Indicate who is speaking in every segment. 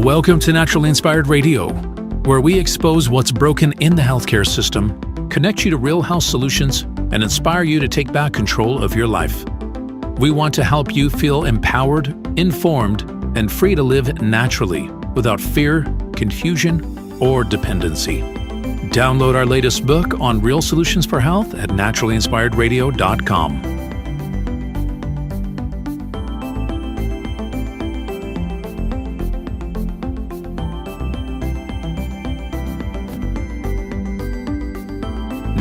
Speaker 1: Welcome to Naturally Inspired Radio, where we expose what's broken in the healthcare system, connect you to real health solutions, and inspire you to take back control of your life. We want to help you feel empowered, informed, and free to live naturally without fear, confusion, or dependency. Download our latest book on real solutions for health at naturallyinspiredradio.com.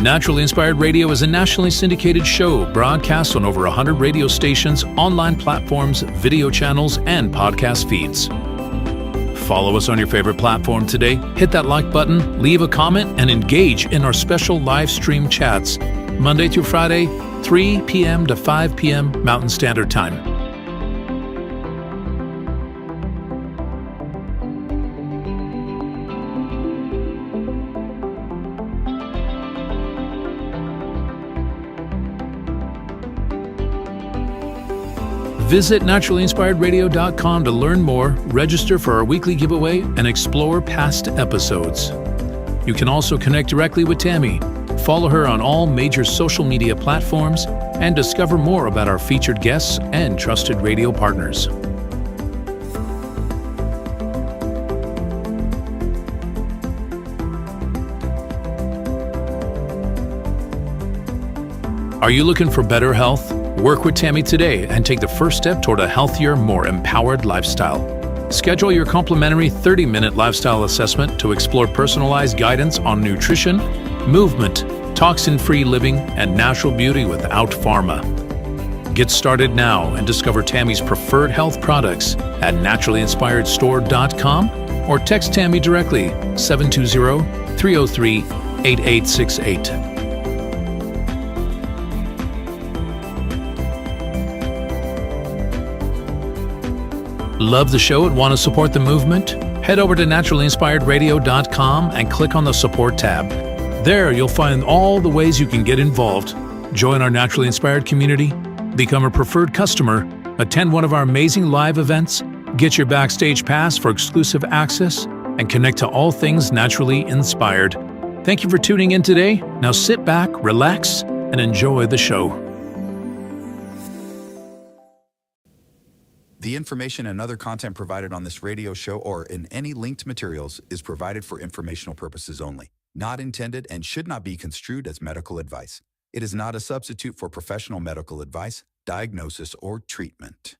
Speaker 1: Naturally Inspired Radio is a nationally syndicated show broadcast on over 100 radio stations, online platforms, video channels, and podcast feeds. Follow us on your favorite platform today, hit that like button, leave a comment, and engage in our special live stream chats, Monday through Friday, 3 p.m. to 5 p.m. Mountain Standard Time. Visit naturallyinspiredradio.com to learn more, register for our weekly giveaway, and explore past episodes. You can also connect directly with Tammy, follow her on all major social media platforms, and discover more about our featured guests and trusted radio partners. Are you looking for better health? Work with Tammy today and take the first step toward a healthier, more empowered lifestyle. Schedule your complimentary 30-minute lifestyle assessment to explore personalized guidance on nutrition, movement, toxin-free living, and natural beauty without pharma. Get started now and discover Tammy's preferred health products at naturallyinspiredstore.com or text Tammy directly 720-303-8868. Love the show and want to support the movement? Head over to naturallyinspiredradio.com and click on the support tab. There you'll find all the ways you can get involved. Join our Naturally Inspired community, become a preferred customer, attend one of our amazing live events, get your backstage pass for exclusive access, and connect to all things naturally inspired. Thank you for tuning in today. Now sit back, relax, and enjoy the show.
Speaker 2: The information and other content provided on this radio show or in any linked materials is provided for informational purposes only, not intended and should not be construed as medical advice. It is not a substitute for professional medical advice, diagnosis, or treatment.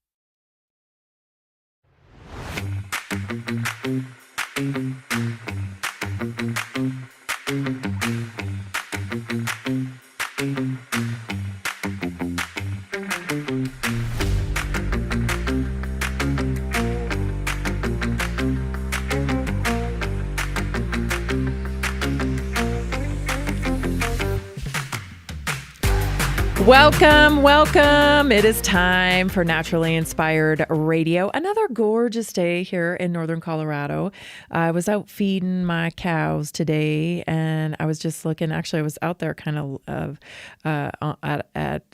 Speaker 3: Welcome. It is time for Naturally Inspired Radio. Another gorgeous day here in Northern Colorado. I was out feeding my cows today, and I was just looking. Actually, I was out there kind of at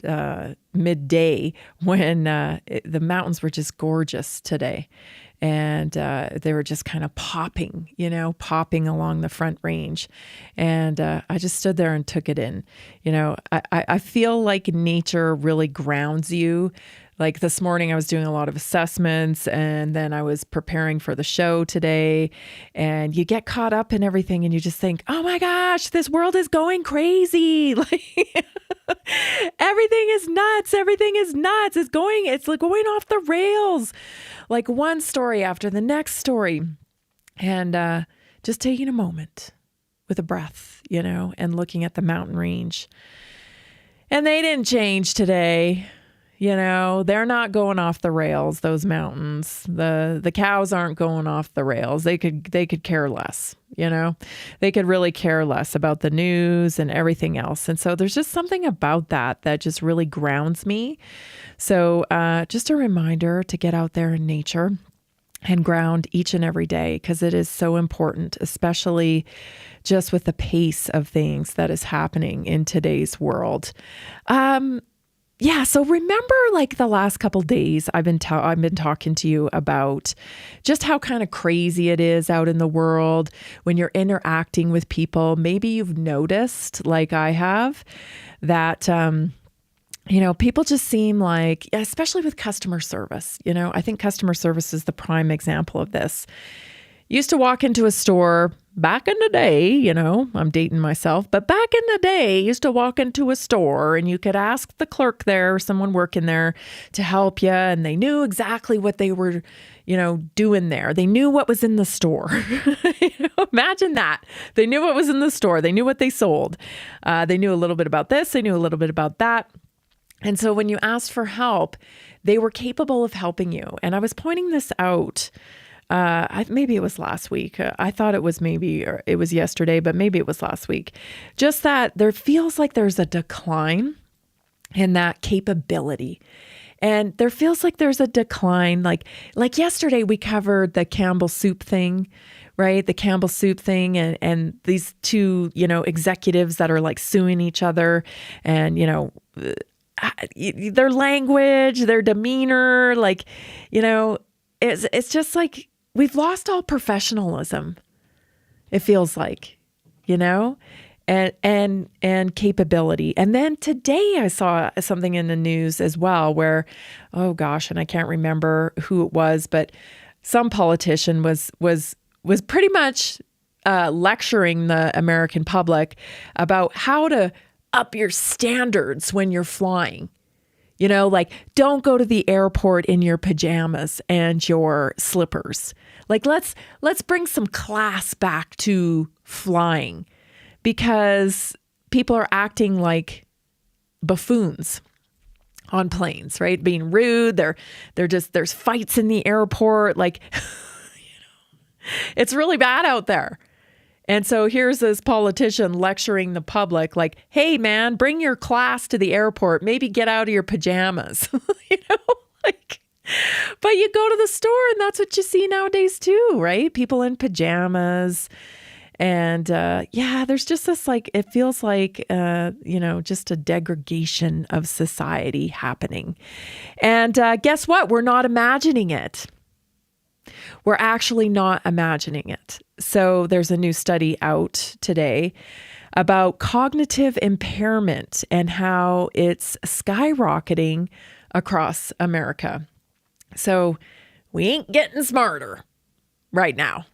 Speaker 3: midday when the mountains were just gorgeous today. And they were just kind of popping along the front range. And I just stood there and took it in. I feel like nature really grounds you. Like this morning, I was doing a lot of assessments, and then I was preparing for the show today. And you get caught up in everything, and you just think, oh my gosh, this world is going crazy. Like everything is nuts. It's like going off the rails. Like one story after the next story, and just taking a moment with a breath, and looking at the mountain range. And they didn't change today. They're not going off the rails, those mountains. The cows aren't going off the rails. They could care less, They could really care less about the news and everything else. And so there's just something about that just really grounds me. So just a reminder to get out there in nature and ground each and every day, because it is so important, especially just with the pace of things that is happening in today's world. yeah, so remember like the last couple days I've been talking to you about just how kind of crazy it is out in the world when you're interacting with people. Maybe you've noticed, like I have, that people just seem like, especially with customer service, I think customer service is the prime example of this. Used to walk into a store back in the day, I'm dating myself, but back in the day, used to walk into a store and you could ask the clerk there, someone working there to help you. And they knew exactly what they were, doing there. They knew what was in the store. Imagine that. They knew what was in the store. They knew what they sold. They knew a little bit about this. They knew a little bit about that. And so when you asked for help, they were capable of helping you. And I was pointing this out. Maybe it was last week. I thought it was it was yesterday, but maybe it was last week. Just that there feels like there's a decline in that capability. And there feels like there's a decline. Like yesterday we covered the Campbell soup thing, right? The Campbell soup thing and these two, executives that are like suing each other and, their language, their demeanor, it's just like, we've lost all professionalism, it feels like, and capability. And then today I saw something in the news as well where, oh gosh, and I can't remember who it was, but some politician was pretty much lecturing the American public about how to up your standards when you're flying. Don't go to the airport in your pajamas and your slippers. Let's bring some class back to flying because people are acting like buffoons on planes, right? Being rude. There's fights in the airport. It's really bad out there. And so here's this politician lecturing the public like, hey, man, bring your class to the airport. Maybe get out of your pajamas, but you go to the store and that's what you see nowadays too, right? People in pajamas. And there's just this it feels like, just a degradation of society happening. And guess what? We're not imagining it. We're actually not imagining it. So there's a new study out today about cognitive impairment and how it's skyrocketing across America. So we ain't getting smarter right now.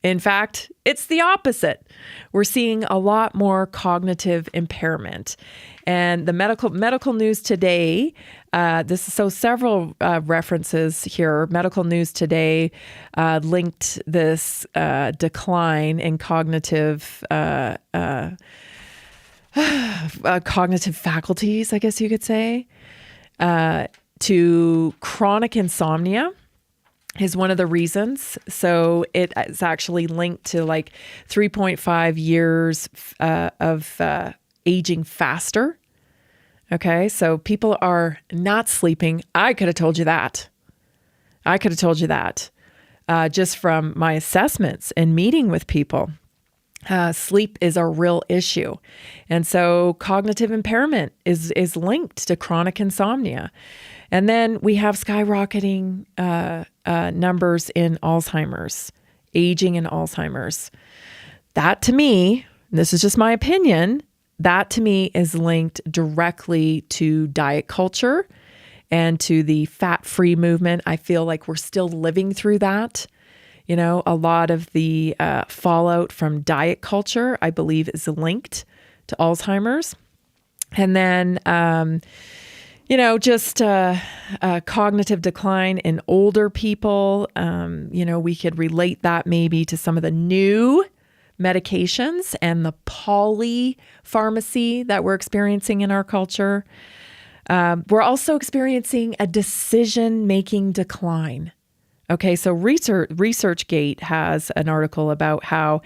Speaker 3: In fact, it's the opposite. We're seeing a lot more cognitive impairment. And the medical news today, several references here. Medical news today linked this decline in cognitive faculties, I guess you could say, to chronic insomnia. Is one of the reasons. So it is actually linked to 3.5 years of aging faster. Okay, so people are not sleeping. I could have told you that. Just from my assessments and meeting with people. Sleep is a real issue. And so cognitive impairment is linked to chronic insomnia. And then we have skyrocketing numbers in Alzheimer's, aging in Alzheimer's. That to me, this is just my opinion, that to me is linked directly to diet culture and to the fat-free movement. I feel like we're still living through that. A lot of the fallout from diet culture, I believe, is linked to Alzheimer's. And then, just cognitive decline in older people. We could relate that maybe to some of the new medications and the polypharmacy that we're experiencing in our culture. We're also experiencing a decision-making decline. Okay, so ResearchGate has an article about how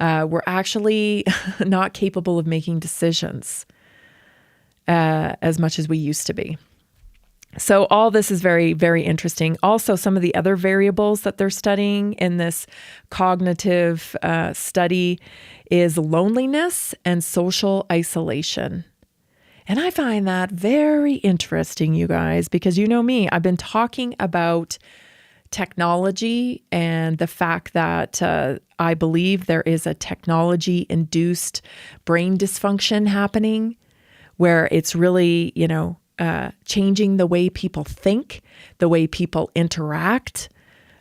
Speaker 3: we're actually not capable of making decisions as much as we used to be. So all this is very, very interesting. Also, some of the other variables that they're studying in this cognitive study is loneliness and social isolation. And I find that very interesting, you guys, because you know me, I've been talking about technology and the fact that I believe there is a technology-induced brain dysfunction happening where it's really, changing the way people think, the way people interact,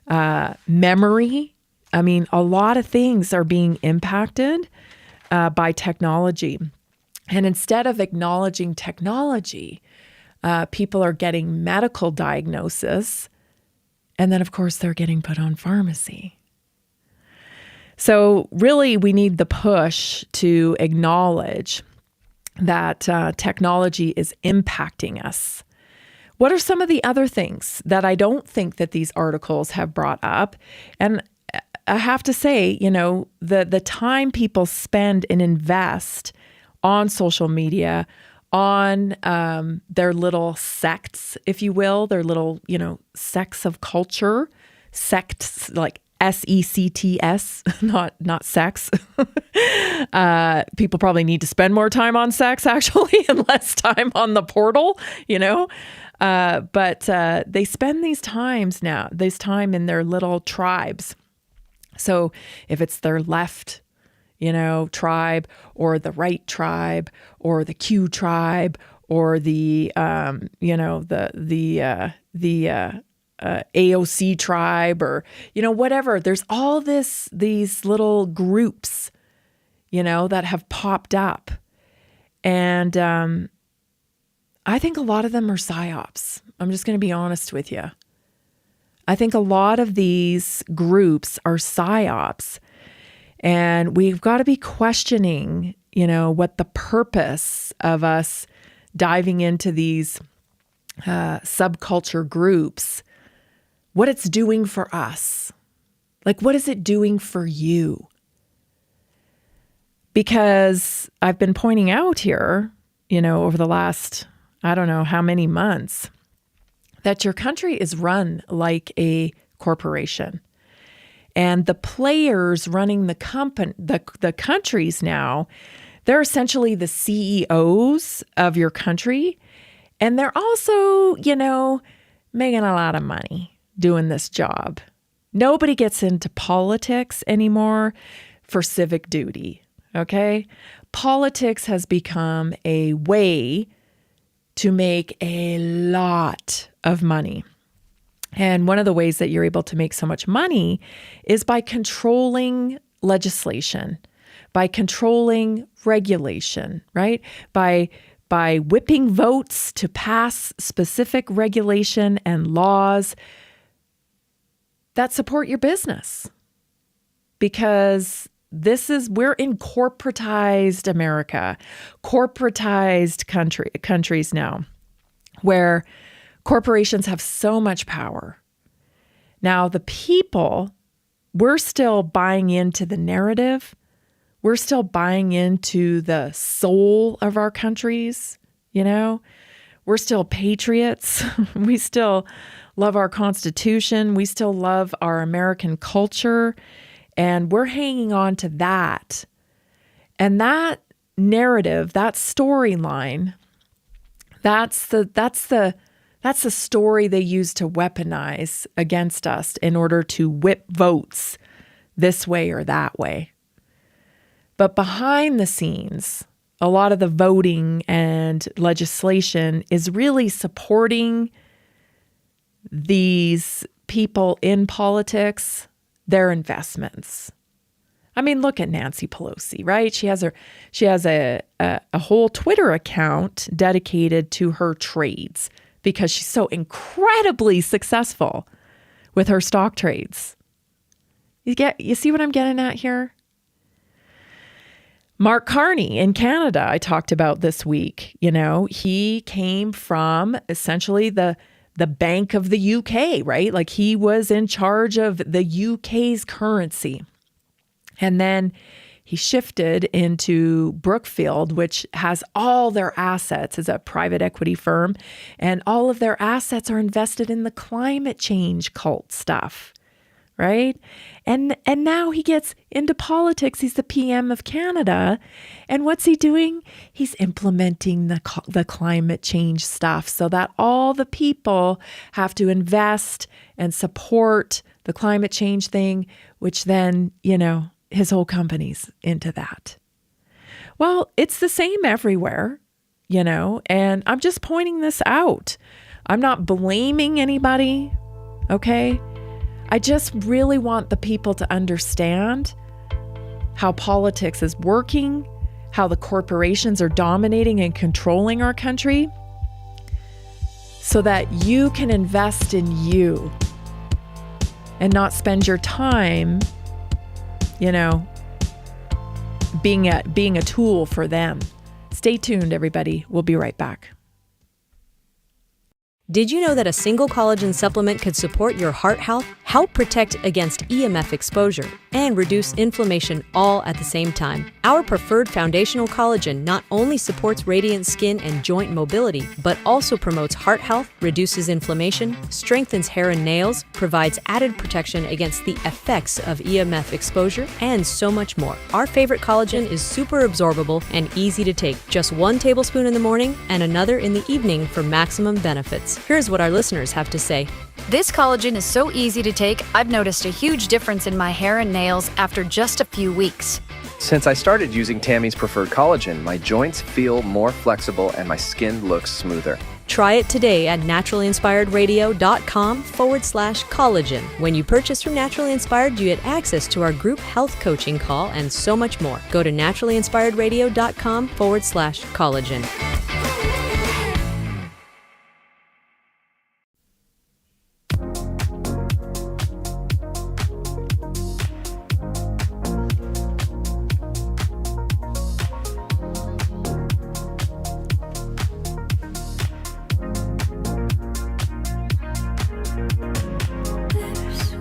Speaker 3: memory. I mean, a lot of things are being impacted by technology. And instead of acknowledging technology, people are getting medical diagnosis. And then, of course, they're getting put on pharmacy. So really, we need the push to acknowledge that technology is impacting us. What are some of the other things that I don't think that these articles have brought up? And I have to say, the time people spend and invest on social media, on their little sects, if you will, their little, sects of culture, sects like SECTS, not sex. People probably need to spend more time on sex actually and less time on the portal, but they spend this time in their little tribes. So if it's their left, tribe or the right tribe or the Q tribe or the AOC tribe or, whatever. There's all these little groups, that have popped up. And I think a lot of them are psyops. I'm just going to be honest with you. I think a lot of these groups are psyops. And we've got to be questioning, what the purpose of us diving into these subculture groups, what it's doing for us. Like, what is it doing for you? Because I've been pointing out here, over the last, I don't know how many months, that your country is run like a corporation. And the players running the countries now, they're essentially the CEOs of your country. And they're also, making a lot of money doing this job. Nobody gets into politics anymore for civic duty, okay? Politics has become a way to make a lot of money. And one of the ways that you're able to make so much money is by controlling legislation, by controlling regulation, right? By whipping votes to pass specific regulation and laws that support your business. Because we're in corporatized America, corporatized countries now, where corporations have so much power. Now, the people, we're still buying into the narrative. We're still buying into the soul of our countries, We're still patriots. We still love our Constitution. We still love our American culture. And we're hanging on to that. And that narrative, that storyline, that's the story they use to weaponize against us in order to whip votes this way or that way. But behind the scenes, a lot of the voting and legislation is really supporting these people in politics, their investments. I mean, look at Nancy Pelosi, right? She has a whole Twitter account dedicated to her trades because she's so incredibly successful with her stock trades. You see what I'm getting at here? Mark Carney in Canada, I talked about this week. He came from essentially the Bank of the UK, right? Like he was in charge of the UK's currency. And then he shifted into Brookfield, which has all their assets as a private equity firm. And all of their assets are invested in the climate change cult stuff, right? And now he gets into politics. He's the PM of Canada. And what's he doing? He's implementing the climate change stuff so that all the people have to invest and support the climate change thing, which then, his whole company's into that. Well, it's the same everywhere, and I'm just pointing this out. I'm not blaming anybody, okay? I just really want the people to understand how politics is working, how the corporations are dominating and controlling our country, so that you can invest in you and not spend your time, being a tool for them. Stay tuned, everybody. We'll be right back.
Speaker 4: Did you know that a single collagen supplement could support your heart health, help protect against EMF exposure, and reduce inflammation all at the same time? Our preferred foundational collagen not only supports radiant skin and joint mobility, but also promotes heart health, reduces inflammation, strengthens hair and nails, provides added protection against the effects of EMF exposure, and so much more. Our favorite collagen is super absorbable and easy to take. Just 1 tablespoon in the morning and another in the evening for maximum benefits. Here's what our listeners have to say.
Speaker 5: This collagen is so easy to take, I've noticed a huge difference in my hair and nails after just a few weeks.
Speaker 6: Since I started using Tammy's preferred collagen, my joints feel more flexible and my skin looks smoother.
Speaker 4: Try it today at naturalinspiredradio.com/collagen. When you purchase from Naturally Inspired, you get access to our group health coaching call and so much more. Go to naturalinspiredradio.com/collagen.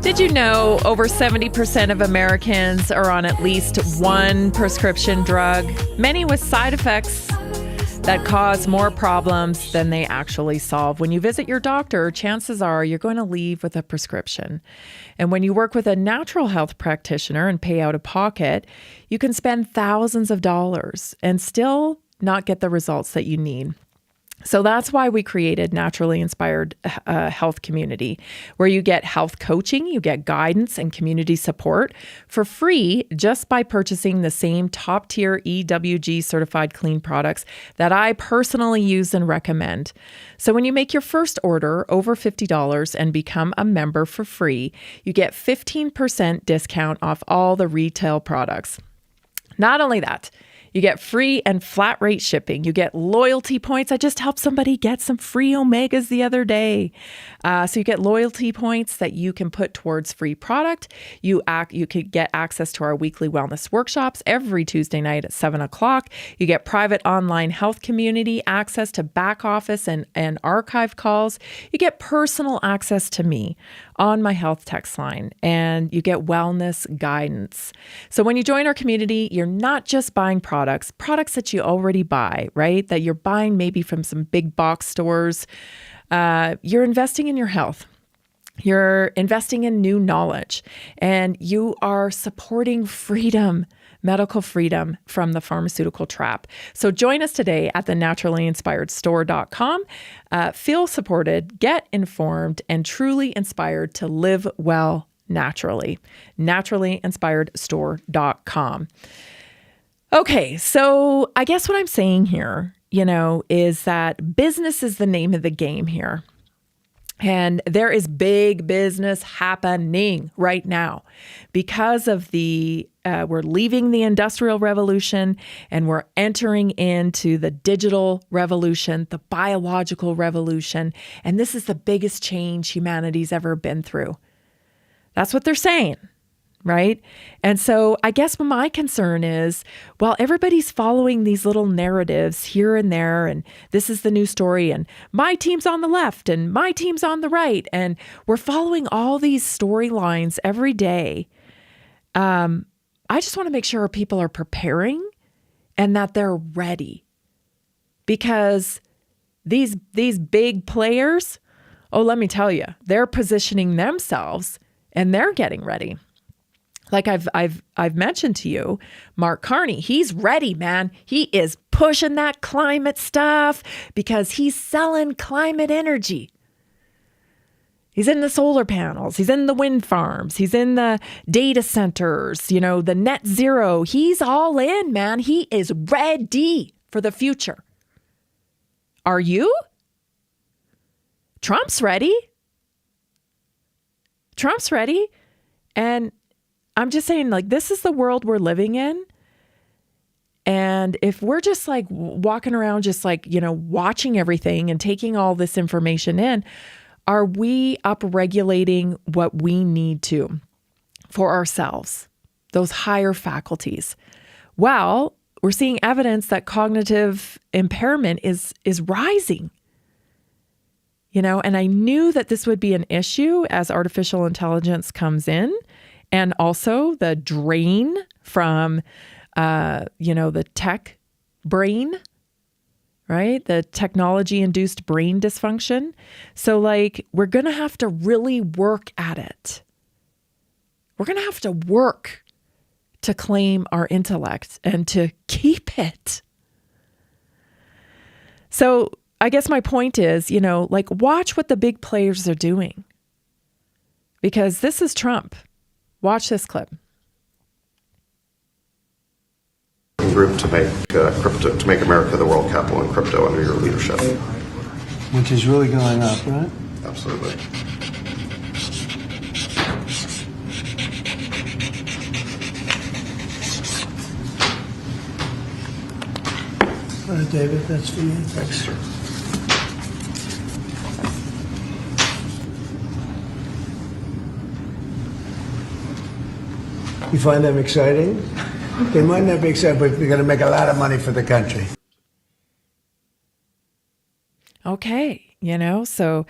Speaker 3: Did you know over 70% of Americans are on at least one prescription drug, many with side effects that cause more problems than they actually solve? When you visit your doctor, chances are you're going to leave with a prescription. And when you work with a natural health practitioner and pay out of pocket, you can spend thousands of dollars and still not get the results that you need. So that's why we created Naturally Inspired Health Community, where you get health coaching, you get guidance and community support for free just by purchasing the same top-tier EWG certified clean products that I personally use and recommend. So when you make your first order over $50 and become a member for free, you get 15% discount off all the retail products. Not only that, you get free and flat rate shipping. You get loyalty points. I just helped somebody get some free omegas the other day. So you get loyalty points that you can put towards free product. You could get access to our weekly wellness workshops every Tuesday night at 7 o'clock. You get private online health community access to back office and archive calls. You get personal access to me on my health text line, and you get wellness guidance. So when you join our community, you're not just buying products that you already buy, right? That you're buying maybe from some big box stores. You're investing in your health. You're investing in new knowledge, and you are supporting freedom, medical freedom from the pharmaceutical trap. So join us today at the naturalinspiredstore.com. Feel supported, get informed, and truly inspired to live well naturally. naturalinspiredstore.com. Okay, so I guess what I'm saying here, is that business is the name of the game here. And there is big business happening right now because of we're leaving the Industrial Revolution and we're entering into the digital revolution, the biological revolution. And this is the biggest change humanity's ever been through. That's what they're saying, right? And so I guess my concern is, while everybody's following these little narratives here and there, and this is the new story, and my team's on the left and my team's on the right, and we're following all these storylines every day, I just want to make sure people are preparing and that they're ready. Because these big players, let me tell you, they're positioning themselves and they're getting ready. Like I've mentioned to you, Mark Carney, he's ready, man. He is pushing that climate stuff because he's selling climate energy. He's in the solar panels. He's in the wind farms. He's in the data centers, you know, the net zero. He's all in, man. He is ready for the future. Are you? Trump's ready. Trump's ready. And I'm just saying, like, this is the world we're living in. And if we're just like walking around, just like, you know, watching everything and taking all this information in, are we upregulating what we need to for ourselves, those higher faculties? Well, we're seeing evidence that cognitive impairment is rising. You know, and I knew that this would be an issue as artificial intelligence comes in, and also the drain from, you know, the tech brain, right? The technology-induced brain dysfunction. So, like, we're going to have to really work at it. We're going to have to work to claim our intellect and to keep it. So, I guess my point is, you know, like, watch what the big players are doing. Because this is Trump. Watch this clip.
Speaker 7: Group to make crypto, to make America the world capital in crypto under your leadership.
Speaker 8: Which is really going up, right?
Speaker 7: Absolutely.
Speaker 8: All right, David, that's for you.
Speaker 7: Thanks, sir.
Speaker 8: You find them exciting? They might not be exciting, but they're going to make a lot of money for the country.
Speaker 3: Okay, you know, so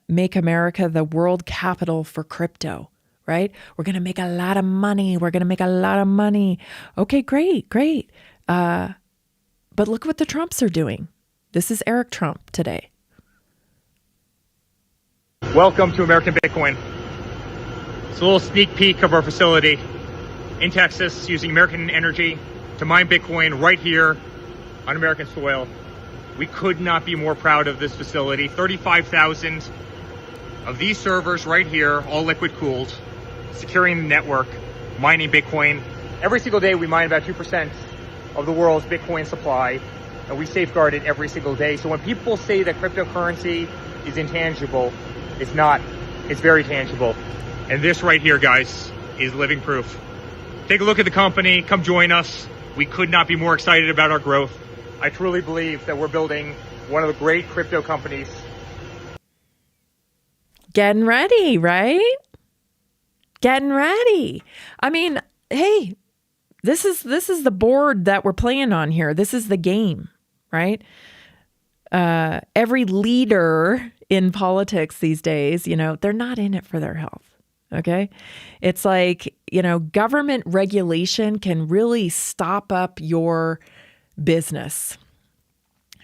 Speaker 3: make America the world capital for crypto, right? We're going to make a lot of money. We're going to make a lot of money. Okay, great. But look what the Trumps are doing. This is Eric Trump today.
Speaker 9: Welcome to American Bitcoin. It's a little sneak peek of our facility in Texas using American energy to mine Bitcoin right here on American soil. We could not be more proud of this facility. 35,000 of these servers right here, all liquid cooled, securing the network, mining Bitcoin. Every single day we mine about 2% of the world's Bitcoin supply, and we safeguard it every single day. So when people say that cryptocurrency is intangible, it's not. It's very tangible. And this right here, guys, is living proof. Take a look at the company. Come join us. We could not be more excited about our growth. I truly believe that we're building one of the great crypto companies.
Speaker 3: Getting ready, right? Getting ready. I mean, hey, this is the board that we're playing on here. This is the game, right? Every leader in politics these days, you know, they're not in it for their health. Okay. It's like, you know, government regulation can really stop up your business.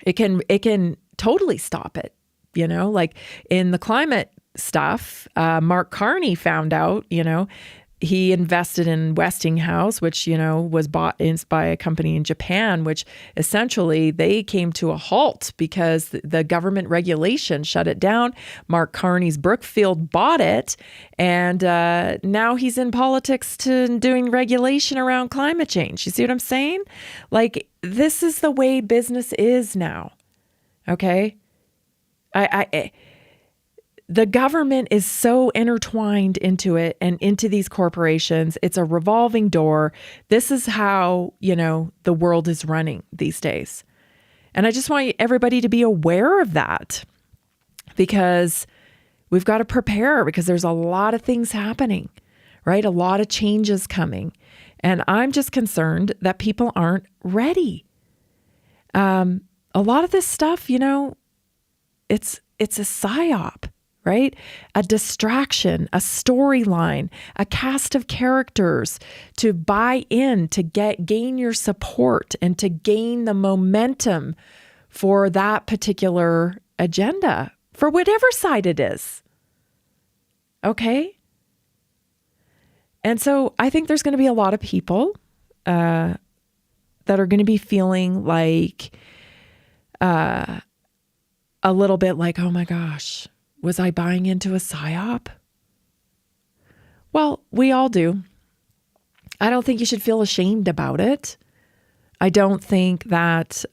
Speaker 3: It can totally stop it, you know, like in the climate stuff, Mark Carney found out, you know, he invested in Westinghouse, which, you know, was bought by a company in Japan, which essentially they came to a halt because the government regulation shut it down. Mark Carney's Brookfield bought it. And now he's in politics to doing regulation around climate change. You see what I'm saying? Like, this is the way business is now. Okay. The government is so intertwined into it and into these corporations. It's a revolving door. This is how, you know, the world is running these days. And I just want everybody to be aware of that, because we've got to prepare, because there's a lot of things happening, right? A lot of changes coming. And I'm just concerned that people aren't ready. A lot of this stuff, you know, it's a psyop. Right? A distraction, a storyline, a cast of characters to buy in, to gain your support and to gain the momentum for that particular agenda, for whatever side it is. Okay? And so I think there's going to be a lot of people that are going to be feeling like a little bit like, oh my gosh, was I buying into a psyop? Well, we all do. I don't think you should feel ashamed about it. I don't think that,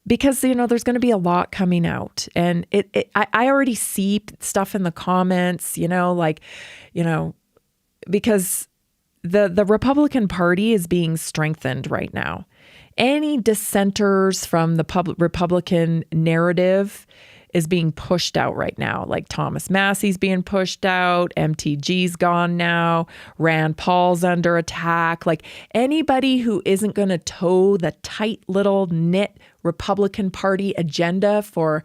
Speaker 3: because, there's going to be a lot coming out, and I already see stuff in the comments, because the Republican Party is being strengthened right now. Any dissenters from the Republican narrative is being pushed out right now. Like Thomas Massey's being pushed out. MTG's gone now. Rand Paul's under attack. Like anybody who isn't going to toe the tight little knit Republican Party agenda for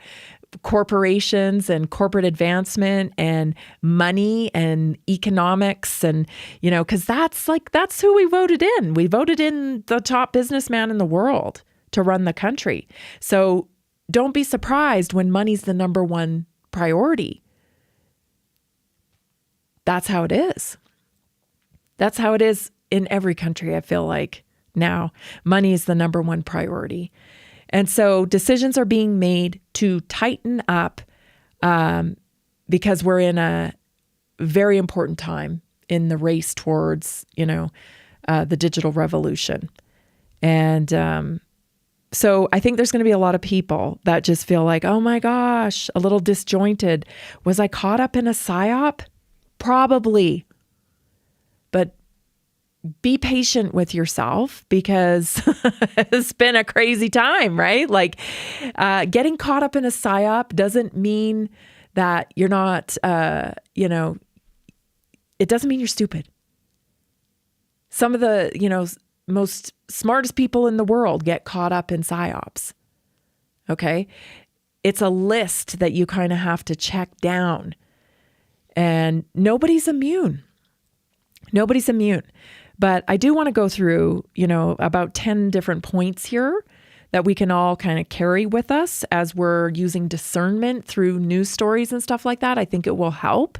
Speaker 3: corporations and corporate advancement and money and economics, and because that's who we voted in. We voted in the top businessman in the world to run the country. So don't be surprised when money's the number one priority. That's how it is. That's how it is in every country, I feel like now. Money is the number one priority. And so decisions are being made to tighten up because we're in a very important time in the race towards, the digital revolution. And so I think there's going to be a lot of people that just feel like, oh my gosh, a little disjointed. Was I caught up in a psyop? Probably. But be patient with yourself, because it's been a crazy time, right? Like getting caught up in a psyop doesn't mean that you're not, it doesn't mean you're stupid. Some of the, most smartest people in the world get caught up in psyops. Okay. It's a list that you kind of have to check down, and nobody's immune. Nobody's immune. But I do want to go through, about 10 different points here that we can all kind of carry with us as we're using discernment through news stories and stuff like that. I think it will help.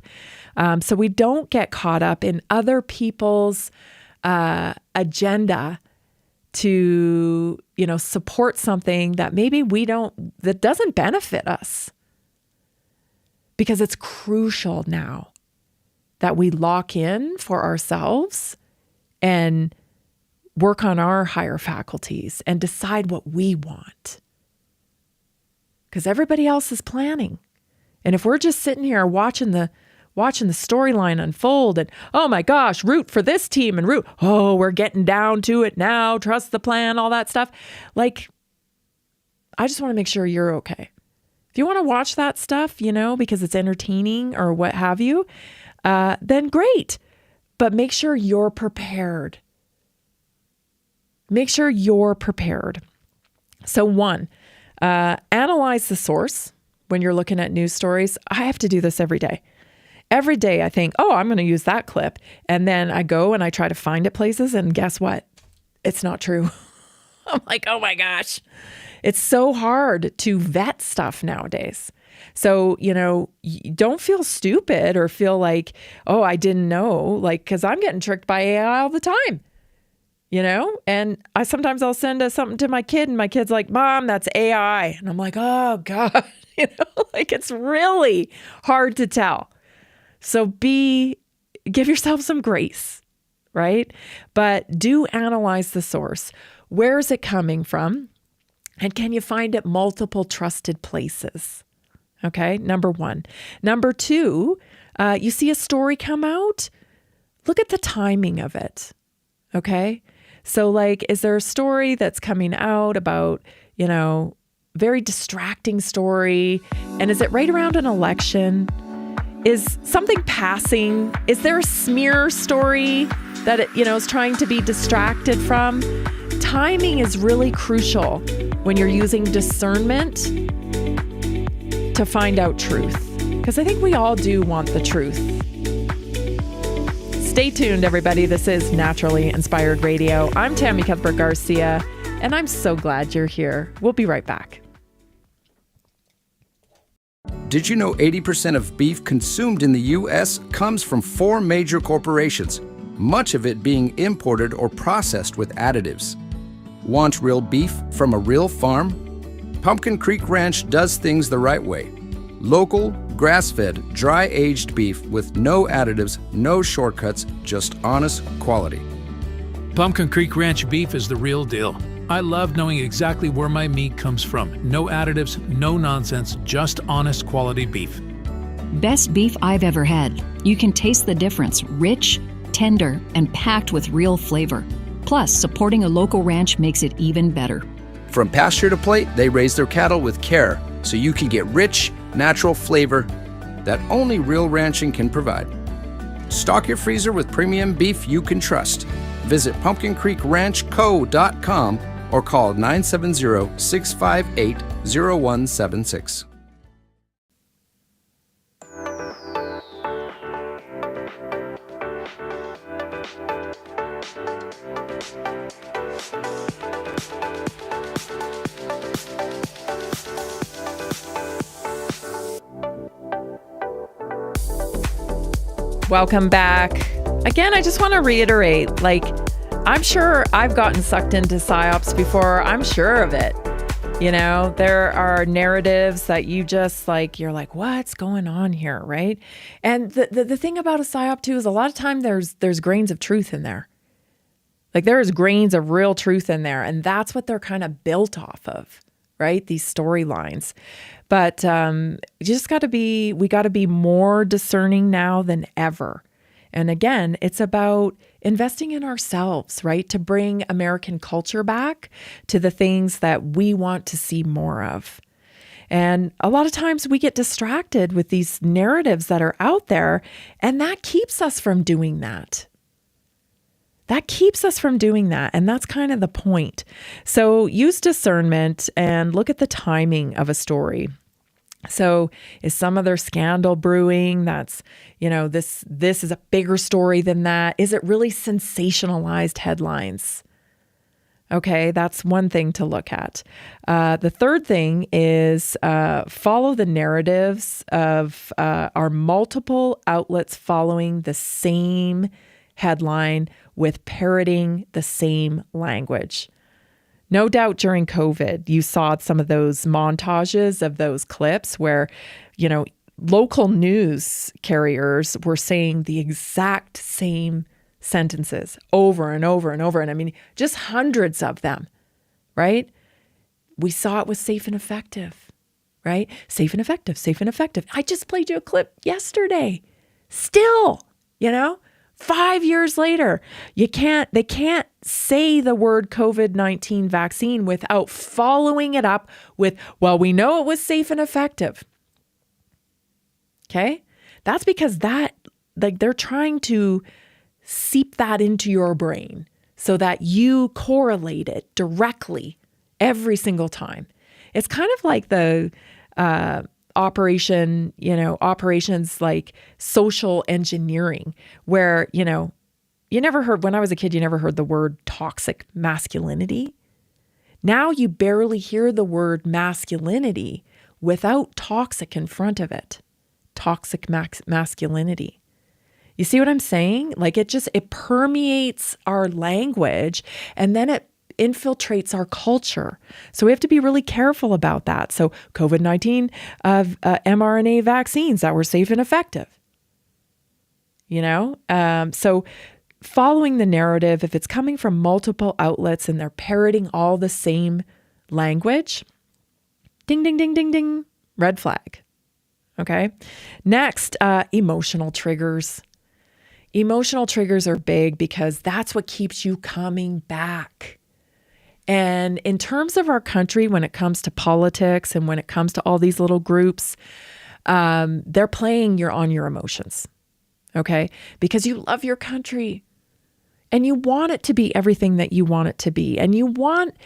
Speaker 3: So we don't get caught up in other people's agenda to, support something that maybe that doesn't benefit us. Because it's crucial now that we lock in for ourselves and work on our higher faculties and decide what we want. Because everybody else is planning. And if we're just sitting here watching the storyline unfold and, oh my gosh, root for this team and we're getting down to it now, trust the plan, all that stuff. Like, I just want to make sure you're okay. If you want to watch that stuff, because it's entertaining or what have you, then great. But make sure you're prepared. Make sure you're prepared. So 1, analyze the source when you're looking at news stories. I have to do this every day. Every day I think, I'm going to use that clip. And then I go and I try to find it places, and guess what? It's not true. I'm like, oh my gosh. It's so hard to vet stuff nowadays. So, don't feel stupid or feel like, I didn't know, because I'm getting tricked by AI all the time, and sometimes I'll send something to my kid and my kid's like, Mom, that's AI. And I'm like, oh God, it's really hard to tell. So give yourself some grace, right? But do analyze the source. Where is it coming from? And can you find it multiple trusted places? Okay, number 1. Number 2, you see a story come out, look at the timing of it. Okay, so is there a story that's coming out about, very distracting story, and is it right around an election? Is something passing? Is there a smear story that it, is trying to be distracted from? Timing is really crucial when you're using discernment to find out truth, because I think we all do want the truth. Stay tuned, everybody. This is Naturally Inspired Radio. I'm Tammy Cuthbert Garcia, and I'm so glad you're here. We'll be right back.
Speaker 10: Did you know 80% of beef consumed in the U.S. comes from 4 major corporations, much of it being imported or processed with additives? Want real beef from a real farm? Pumpkin Creek Ranch does things the right way. Local, grass-fed, dry-aged beef with no additives, no shortcuts, just honest quality.
Speaker 1: Pumpkin Creek Ranch beef is the real deal. I love knowing exactly where my meat comes from. No additives, no nonsense, just honest quality beef.
Speaker 11: Best beef I've ever had. You can taste the difference. Rich, tender, and packed with real flavor. Plus, supporting a local ranch makes it even better.
Speaker 10: From pasture to plate, they raise their cattle with care, so you can get rich, natural flavor that only real ranching can provide. Stock your freezer with premium beef you can trust. Visit pumpkincreekranchco.com or call 970-658-0176.
Speaker 3: Welcome back. Again, I just want to reiterate, I'm sure I've gotten sucked into psyops before. I'm sure of it. You know, there are narratives that you just you're like, what's going on here, right? And the thing about a psyop too is a lot of time there's grains of truth in there. There is grains of real truth in there. And that's what they're kind of built off of, right? These storylines. But we got to be more discerning now than ever. And again, it's about investing in ourselves, right? To bring American culture back to the things that we want to see more of. And a lot of times we get distracted with these narratives that are out there, and that keeps us from doing that. And that's kind of the point. So use discernment and look at the timing of a story. So is some other scandal brewing? That's, this is a bigger story than that. Is it really sensationalized headlines? Okay, that's one thing to look at. The third thing is follow the narratives of our multiple outlets following the same headline with parroting the same language. No doubt during COVID, you saw some of those montages of those clips where, local news carriers were saying the exact same sentences over and over and over. And I mean, just hundreds of them, right? We saw it was safe and effective, right? Safe and effective, safe and effective. I just played you a clip yesterday. Still, 5 years later, they can't say the word COVID-19 vaccine without following it up with, well, we know it was safe and effective. Okay? That's because they're trying to seep that into your brain so that you correlate it directly every single time. It's kind of like the operations like social engineering, where, you never heard, when I was a kid, you never heard the word toxic masculinity. Now you barely hear the word masculinity without toxic in front of it. Toxic masculinity. You see what I'm saying? It permeates our language, and then it infiltrates our culture. So we have to be really careful about that. So COVID-19 mRNA vaccines that were safe and effective. So following the narrative, if it's coming from multiple outlets and they're parroting all the same language, ding, ding, ding, ding, ding, red flag. Okay. Next, emotional triggers. Emotional triggers are big because that's what keeps you coming back. And in terms of our country, when it comes to politics and when it comes to all these little groups, they're playing on your emotions. Okay. Because you love your country and you want it to be everything that you want it to be. And you want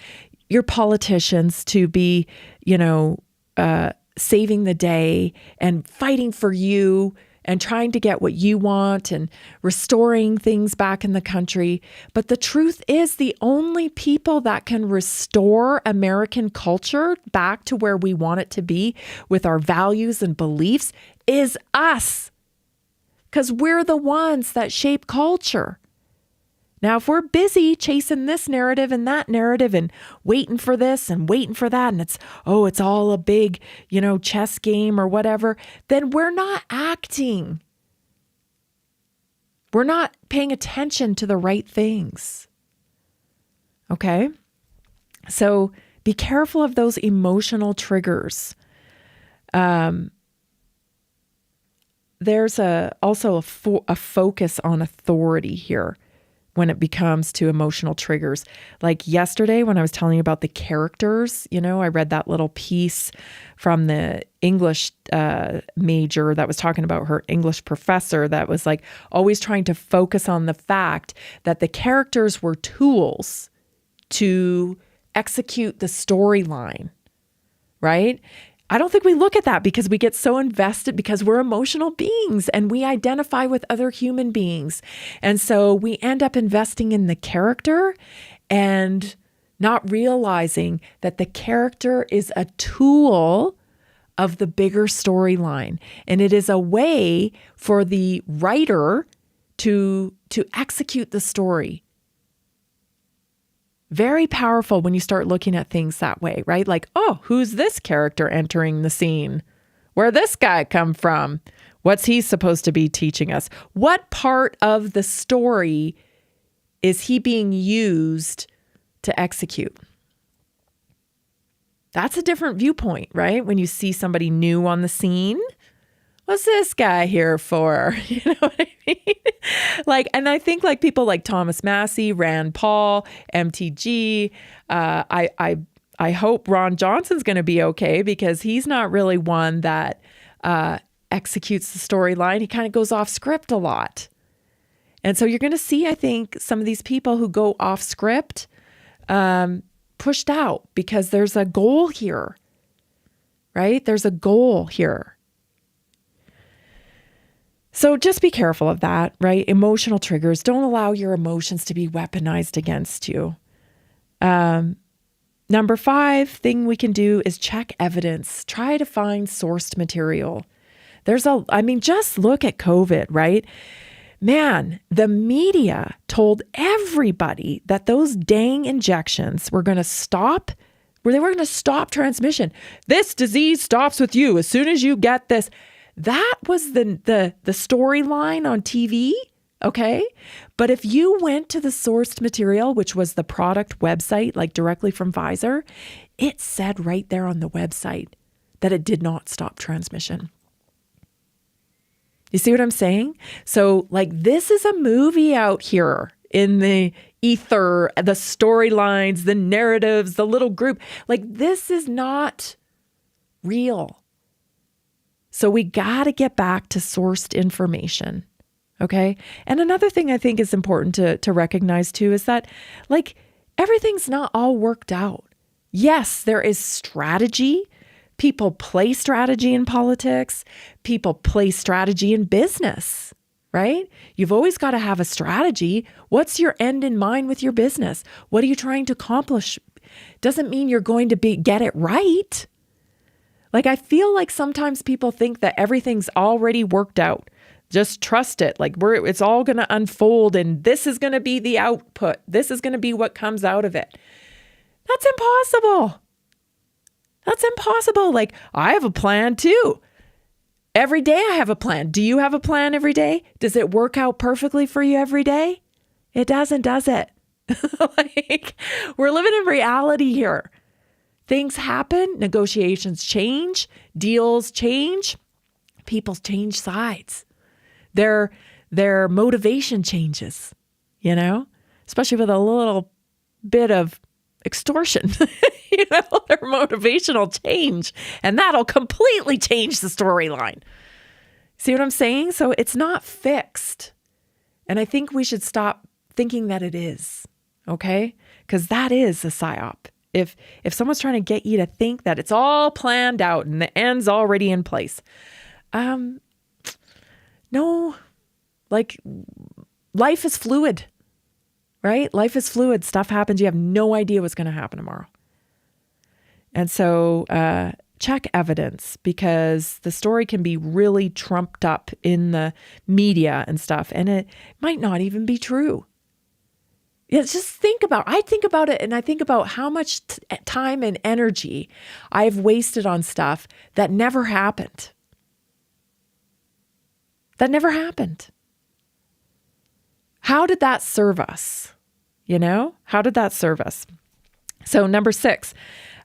Speaker 3: your politicians to be, saving the day and fighting for you and trying to get what you want and restoring things back in the country. But the truth is, the only people that can restore American culture back to where we want it to be with our values and beliefs is us. Because we're the ones that shape culture. Now, if we're busy chasing this narrative and that narrative and waiting for this and waiting for that, and it's all a big, chess game or whatever, then we're not acting. We're not paying attention to the right things. Okay? So be careful of those emotional triggers. There's also a focus on authority here when it becomes to emotional triggers. Like yesterday when I was telling you about the characters, I read that little piece from the English major that was talking about her English professor that was like always trying to focus on the fact that the characters were tools to execute the storyline, right? I don't think we look at that because we get so invested because we're emotional beings and we identify with other human beings. And so we end up investing in the character and not realizing that the character is a tool of the bigger storyline. And it is a way for the writer to execute the story. Very powerful when you start looking at things that way, right? Like, oh, who's this character entering the scene? Where'd this guy come from? What's he supposed to be teaching us? What part of the story is he being used to execute? That's a different viewpoint, right? When you see somebody new on the scene, what's this guy here for? You know what I mean? And I think people like Thomas Massey, Rand Paul, MTG, I hope Ron Johnson's going to be okay because he's not really one that executes the storyline. He kind of goes off script a lot. And so you're going to see, I think, some of these people who go off script pushed out because there's a goal here, right? There's a goal here. So just be careful of that, right? Emotional triggers. Don't allow your emotions to be weaponized against you. Number 5 thing we can do is check evidence. Try to find sourced material. Just look at COVID, right? Man, the media told everybody that those dang injections were going to stop, they were going to stop transmission. This disease stops with you as soon as you get this. That was the storyline on TV, okay? But if you went to the sourced material, which was the product website, like directly from Pfizer, it said right there on the website that it did not stop transmission. You see what I'm saying? So this is a movie out here in the ether, the storylines, the narratives, the little group. This is not real. So we got to get back to sourced information, okay? And another thing I think is important to recognize too is that everything's not all worked out. Yes, there is strategy. People play strategy in politics. People play strategy in business, right? You've always got to have a strategy. What's your end in mind with your business? What are you trying to accomplish? Doesn't mean you're going to get it right. I feel like sometimes people think that everything's already worked out. Just trust it. It's all going to unfold and this is going to be the output. This is going to be what comes out of it. That's impossible. That's impossible. I have a plan too. Every day I have a plan. Do you have a plan every day? Does it work out perfectly for you every day? It doesn't, does it? We're living in reality here. Things happen, negotiations change, deals change, people change sides. Their motivation changes, especially with a little bit of extortion, their motivational change, and that'll completely change the storyline. See what I'm saying? So it's not fixed. And I think we should stop thinking that it is, okay? Because that is a psyop. If someone's trying to get you to think that it's all planned out and the end's already in place, No, like life is fluid, right? Life is fluid. Stuff happens. You have no idea what's going to happen tomorrow. And so check evidence, because the story can be really trumped up in the media and stuff, and it might not even be true. Yeah, just I think about it, and I think about how much time and energy I've wasted on stuff that never happened. That never happened. How did that serve us? How did that serve us? So number 6,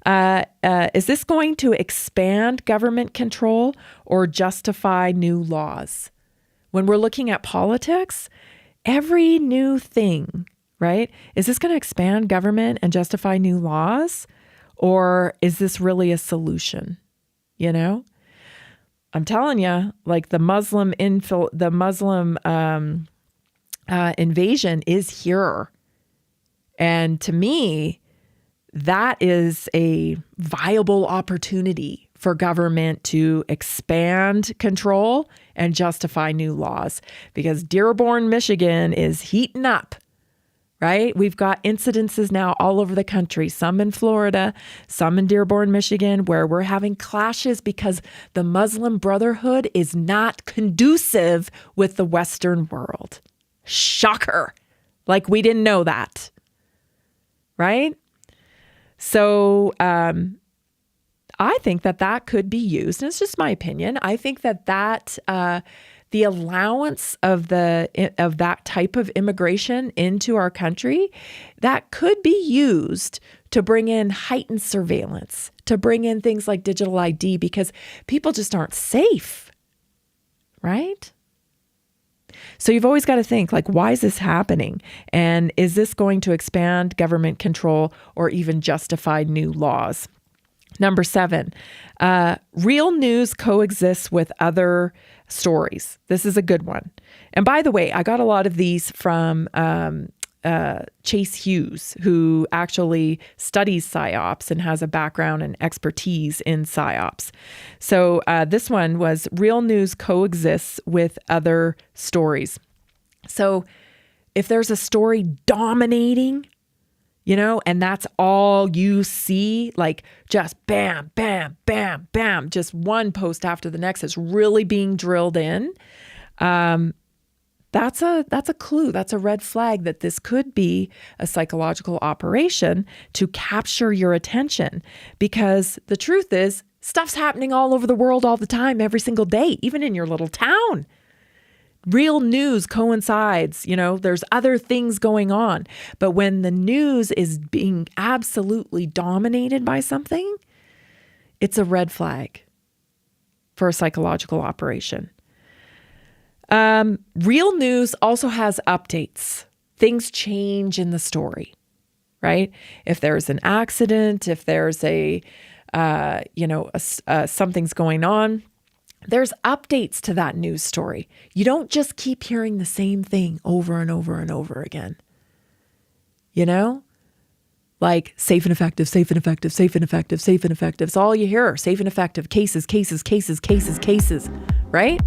Speaker 3: is this going to expand government control or justify new laws? When we're looking at politics, every new thing, right? Is this going to expand government and justify new laws? Or is this really a solution? I'm telling you, like the Muslim invasion is here. And to me, that is a viable opportunity for government to expand control and justify new laws, because Dearborn, Michigan is heating up, right? We've got incidences now all over the country, some in Florida, some in Dearborn, Michigan, where we're having clashes because the Muslim Brotherhood is not conducive with the Western world. Shocker. Like we didn't know that, right? So I think that could be used, and it's just my opinion. I think that the allowance of that type of immigration into our country, that could be used to bring in heightened surveillance, to bring in things like digital ID, because people just aren't safe, right? So you've always got to think, like, why is this happening? And is this going to expand government control or even justify new laws? Number 7, real news coexists with other stories. This is a good one. And by the way, I got a lot of these from Chase Hughes, who actually studies psyops and has a background and expertise in psyops. So this one was real news coexists with other stories. So if there's a story dominating, and that's all you see, like just bam, bam, bam, bam, just one post after the next is really being drilled in. That's a clue. That's a red flag that this could be a psychological operation to capture your attention, because the truth is stuff's happening all over the world all the time, every single day, even in your little town. Real news coincides, there's other things going on. But when the news is being absolutely dominated by something, it's a red flag for a psychological operation. Real news also has updates. Things change in the story, right? If there's an accident, if there's something's going on, there's updates to that news story. You don't just keep hearing the same thing over and over and over again. Like safe and effective, safe and effective, safe and effective, safe and effective. It's all you hear. Safe and effective, cases, cases, cases, cases, cases, right?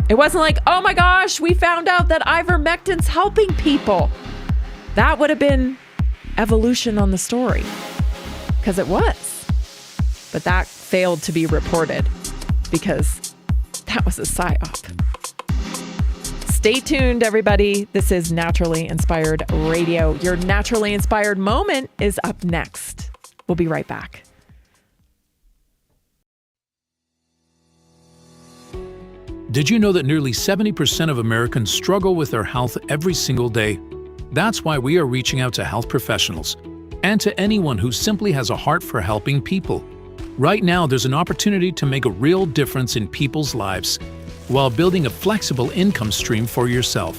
Speaker 3: It wasn't like, oh my gosh, we found out that ivermectin's helping people. That would have been evolution on the story, because it was. But that failed to be reported because that was a psyop. Stay tuned, everybody. This is Naturally Inspired Radio. Your naturally inspired moment is up next. We'll be right back.
Speaker 1: Did you know that nearly 70% of Americans struggle with their health every single day? That's why we are reaching out to health professionals and to anyone who simply has a heart for helping people. Right now, there's an opportunity to make a real difference in people's lives while building a flexible income stream for yourself.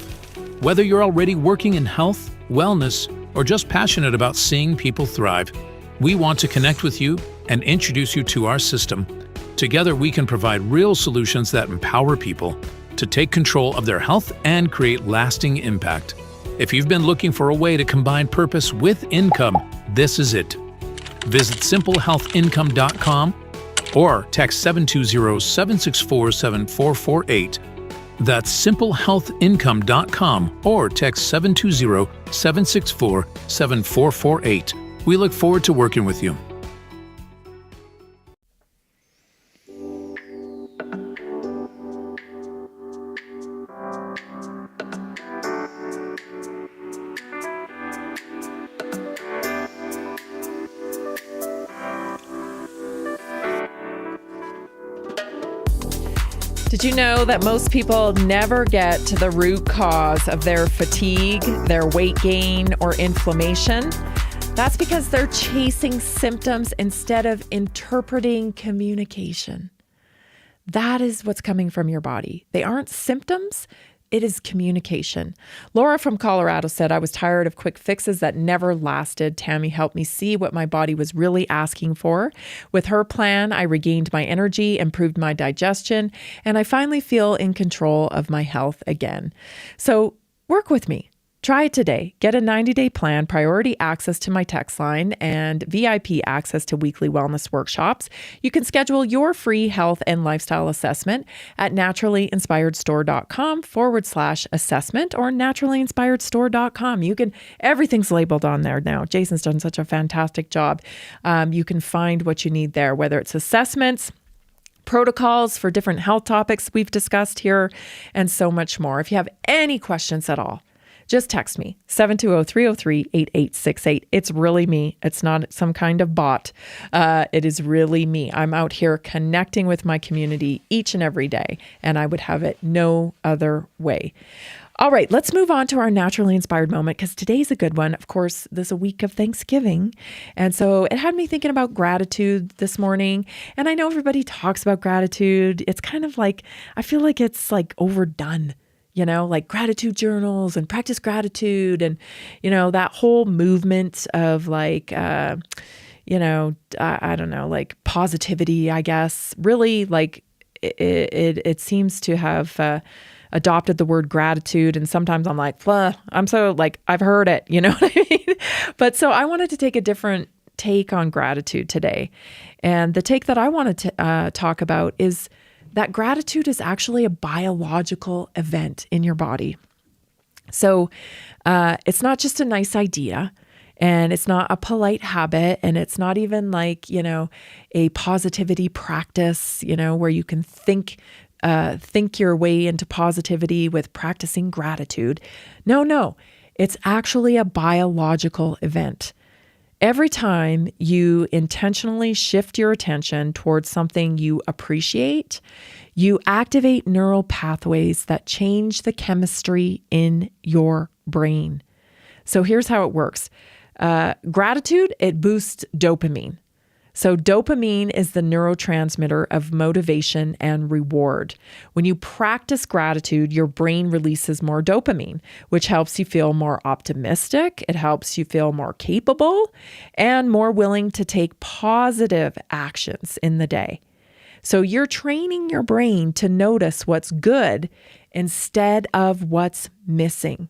Speaker 1: Whether you're already working in health, wellness, or just passionate about seeing people thrive, we want to connect with you and introduce you to our system. Together, we can provide real solutions that empower people to take control of their health and create lasting impact. If you've been looking for a way to combine purpose with income, this is it. Visit simplehealthincome.com or text 720-764-7448. That's simplehealthincome.com or text 720-764-7448. We look forward to working with you.
Speaker 3: Did you know that most people never get to the root cause of their fatigue, their weight gain, or inflammation? That's because they're chasing symptoms instead of interpreting communication. That is what's coming from your body. They aren't symptoms. It is communication. Laura from Colorado said, I was tired of quick fixes that never lasted. Tammy helped me see what my body was really asking for. With her plan, I regained my energy, improved my digestion, and I finally feel in control of my health again. So work with me. Try it today. Get a 90-day plan, priority access to my text line, and VIP access to weekly wellness workshops. You can schedule your free health and lifestyle assessment at naturallyinspiredstore.com/assessment or naturallyinspiredstore.com. Everything's labeled on there now. Jason's done such a fantastic job. You can find what you need there, whether it's assessments, protocols for different health topics we've discussed here, and so much more. If you have any questions at all, just text me, 720-303-8868. It's really me. It's not some kind of bot. It is really me. I'm out here connecting with my community each and every day, and I would have it no other way. All right, let's move on to our naturally inspired moment, because today's a good one. Of course, this is a week of Thanksgiving, and so it had me thinking about gratitude this morning. And I know everybody talks about gratitude. It's kind of like, I feel like it's like overdone. Like gratitude journals and practice gratitude and, that whole movement of like, I don't know, like positivity, I guess. Really, like it seems to have adopted the word gratitude. And sometimes I'm like, I'm so like, I've heard it, you know what I mean? But so I wanted to take a different take on gratitude today. And the take that I wanted to talk about is that gratitude is actually a biological event in your body. So it's not just a nice idea, and it's not a polite habit, and it's not even like, a positivity practice, where you can think your way into positivity with practicing gratitude. No, it's actually a biological event. Every time you intentionally shift your attention towards something you appreciate, you activate neural pathways that change the chemistry in your brain. So here's how it works. Gratitude, it boosts dopamine. So dopamine is the neurotransmitter of motivation and reward. When you practice gratitude, your brain releases more dopamine, which helps you feel more optimistic. It helps you feel more capable and more willing to take positive actions in the day. So you're training your brain to notice what's good instead of what's missing.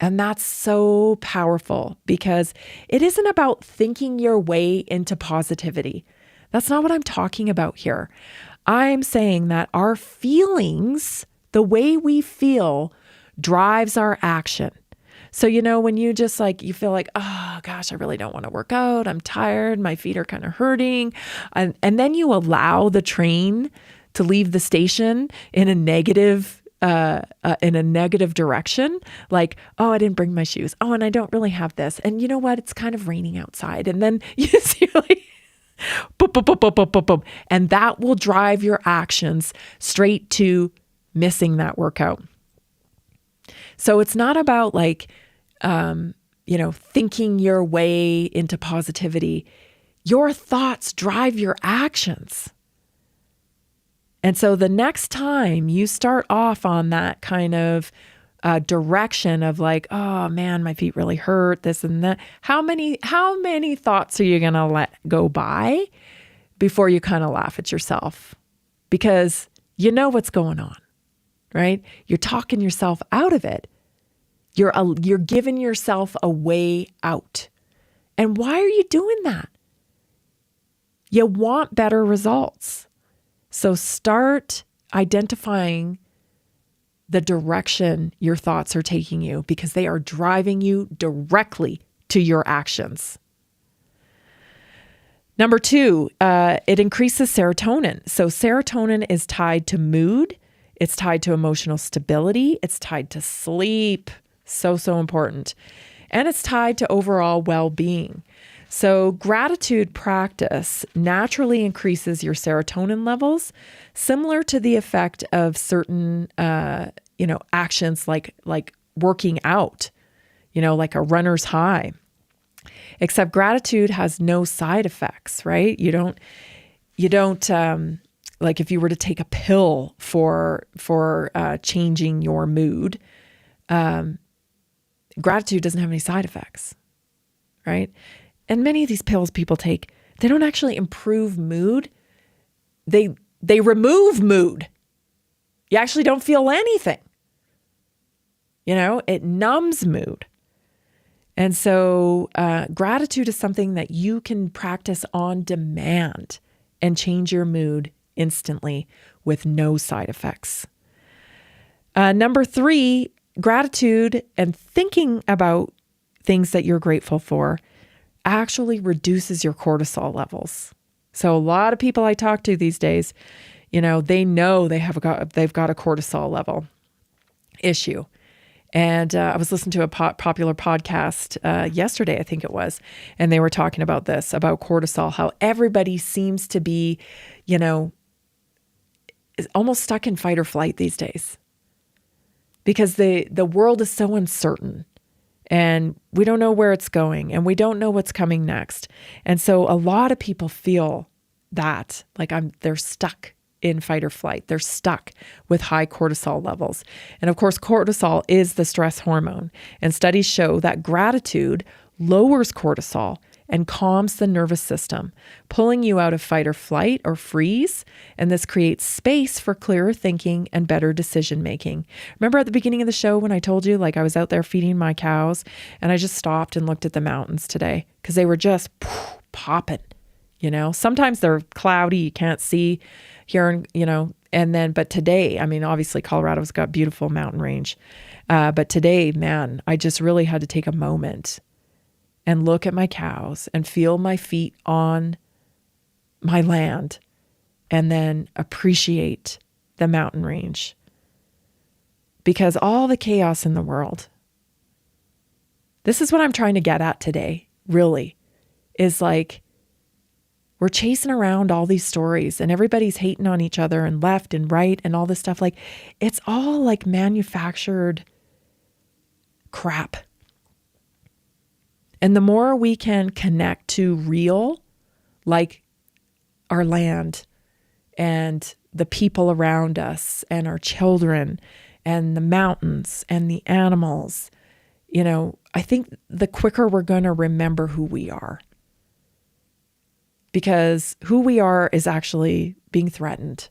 Speaker 3: And that's so powerful because it isn't about thinking your way into positivity. That's not what I'm talking about here. I'm saying that our feelings, the way we feel, drives our action. So, when you just like, you feel like, oh gosh, I really don't want to work out. I'm tired. My feet are kind of hurting. And then you allow the train to leave the station in a negative direction, like, oh, I didn't bring my shoes. Oh, and I don't really have this. And you know what? It's kind of raining outside. And then you see like, boop, boop, boop, boop, boop, boop, boop. And that will drive your actions straight to missing that workout. So it's not about like, thinking your way into positivity. Your thoughts drive your actions. And so the next time you start off on that kind of direction of like, oh man, my feet really hurt, this and that, how many thoughts are you going to let go by before you kind of laugh at yourself? Because you know what's going on, right? You're talking yourself out of it. You're giving yourself a way out. And why are you doing that? You want better results. So start identifying the direction your thoughts are taking you, because they are driving you directly to your actions. Number 2, it increases serotonin. So serotonin is tied to mood. It's tied to emotional stability. It's tied to sleep. So important. And it's tied to overall well-being. So gratitude practice naturally increases your serotonin levels, similar to the effect of certain, actions like working out, like a runner's high. Except gratitude has no side effects, right? You don't like if you were to take a pill for changing your mood, gratitude doesn't have any side effects, right? And many of these pills people take, they don't actually improve mood. They remove mood. You actually don't feel anything. It numbs mood. And so gratitude is something that you can practice on demand and change your mood instantly with no side effects. Number 3, gratitude and thinking about things that you're grateful for actually reduces your cortisol levels. So a lot of people I talk to these days, they know they've got a cortisol level issue. And I was listening to a popular podcast yesterday, I think it was, and they were talking about this, about cortisol, how everybody seems to be, is almost stuck in fight or flight these days, because the world is so uncertain and we don't know where it's going and we don't know what's coming next. And so a lot of people feel that they're stuck in fight or flight. They're stuck with high cortisol levels. And of course, cortisol is the stress hormone. And studies show that gratitude lowers cortisol and calms the nervous system, pulling you out of fight or flight or freeze. And this creates space for clearer thinking and better decision making. Remember at the beginning of the show when I told you, I was out there feeding my cows and I just stopped and looked at the mountains today because they were just popping. Sometimes they're cloudy, you can't see here, but today, obviously Colorado's got beautiful mountain range. But today, man, I just really had to take a moment and look at my cows and feel my feet on my land and then appreciate the mountain range. Because all the chaos in the world, this is what I'm trying to get at today, really, is we're chasing around all these stories and everybody's hating on each other and left and right and all this stuff. It's all manufactured crap. And the more we can connect to real, our land and the people around us and our children and the mountains and the animals, I think the quicker we're going to remember who we are. Because who we are is actually being threatened.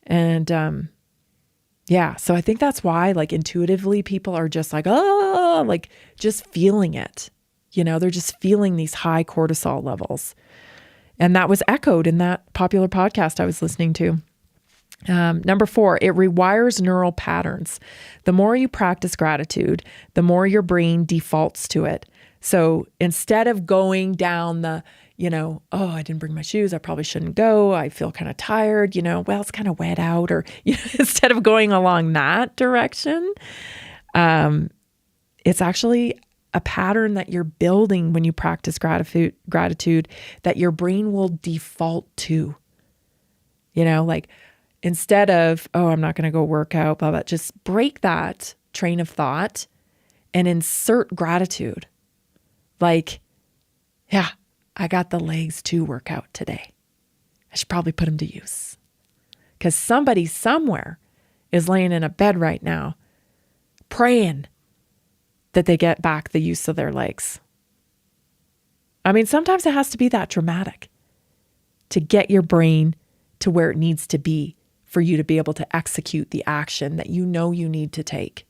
Speaker 3: And so I think that's why intuitively people are just just feeling it. They're just feeling these high cortisol levels. And that was echoed in that popular podcast I was listening to. Number 4, it rewires neural patterns. The more you practice gratitude, the more your brain defaults to it. So instead of going down the, I didn't bring my shoes, I probably shouldn't go, I feel kind of tired, it's kind of wet out, or instead of going along that direction, it's actually a pattern that you're building when you practice gratitude that your brain will default to. Instead of, I'm not going to go work out, blah, blah, just break that train of thought and insert gratitude. I got the legs to work out today. I should probably put them to use. Because somebody somewhere is laying in a bed right now praying that they get back the use of their legs. Sometimes it has to be that dramatic to get your brain to where it needs to be for you to be able to execute the action that you need to take.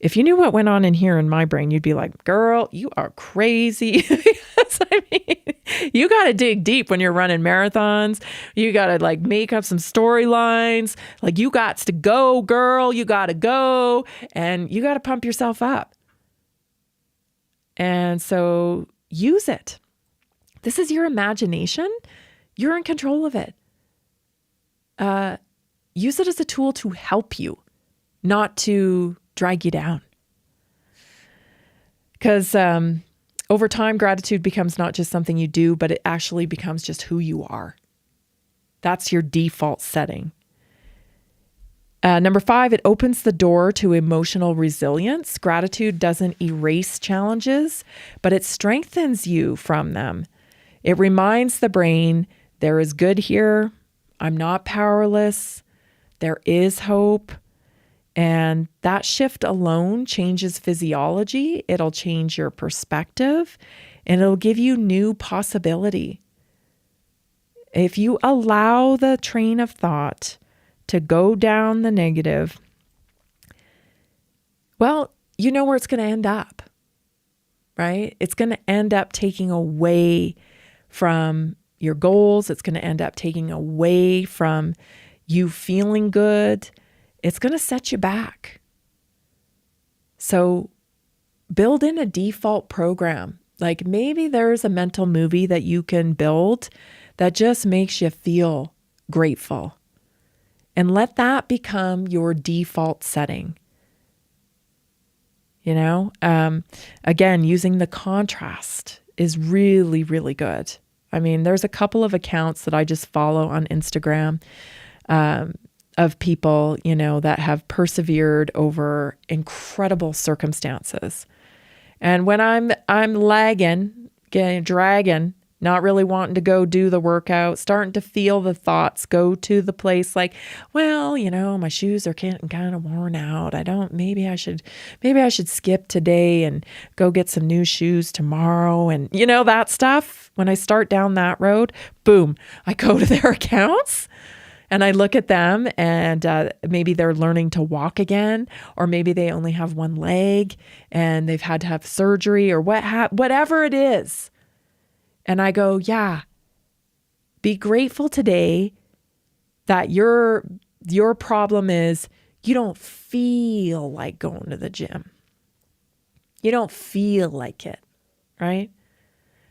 Speaker 3: If you knew what went on in here in my brain, you'd be like, girl, you are crazy. You got to dig deep when you're running marathons. You got to like make up some storylines. Like you got to go, girl. You got to go. And you got to pump yourself up. And so use it. This is your imagination. You're in control of it. Use it as a tool to help you, not to drag you down. Because over time, gratitude becomes not just something you do, but it actually becomes just who you are. That's your default setting. Number 5, it opens the door to emotional resilience. Gratitude doesn't erase challenges, but it strengthens you from them. It reminds the brain, there is good here. I'm not powerless. There is hope. And that shift alone changes physiology. It'll change your perspective and it'll give you new possibility. If you allow the train of thought to go down the negative, well, you know where it's going to end up, right? It's going to end up taking away from your goals. It's going to end up taking away from you feeling good. It's going to set you back. So build in a default program. Like maybe there's a mental movie that you can build that just makes you feel grateful. And let that become your default setting. You know, again, using the contrast is really, really good. I mean, there's a couple of accounts that I just follow on Instagram of people, you know, that have persevered over incredible circumstances. And when I'm lagging, dragging, not really wanting to go do the workout, starting to feel the thoughts go to the place like, well, you know, my shoes are getting kind of worn out. Maybe I should skip today and go get some new shoes tomorrow. And you know, that stuff, when I start down that road, boom, I go to their accounts and I look at them and maybe they're learning to walk again, or maybe they only have one leg and they've had to have surgery or whatever it is. And I go, yeah, be grateful today that your problem is you don't feel like going to the gym. You don't feel like it, right?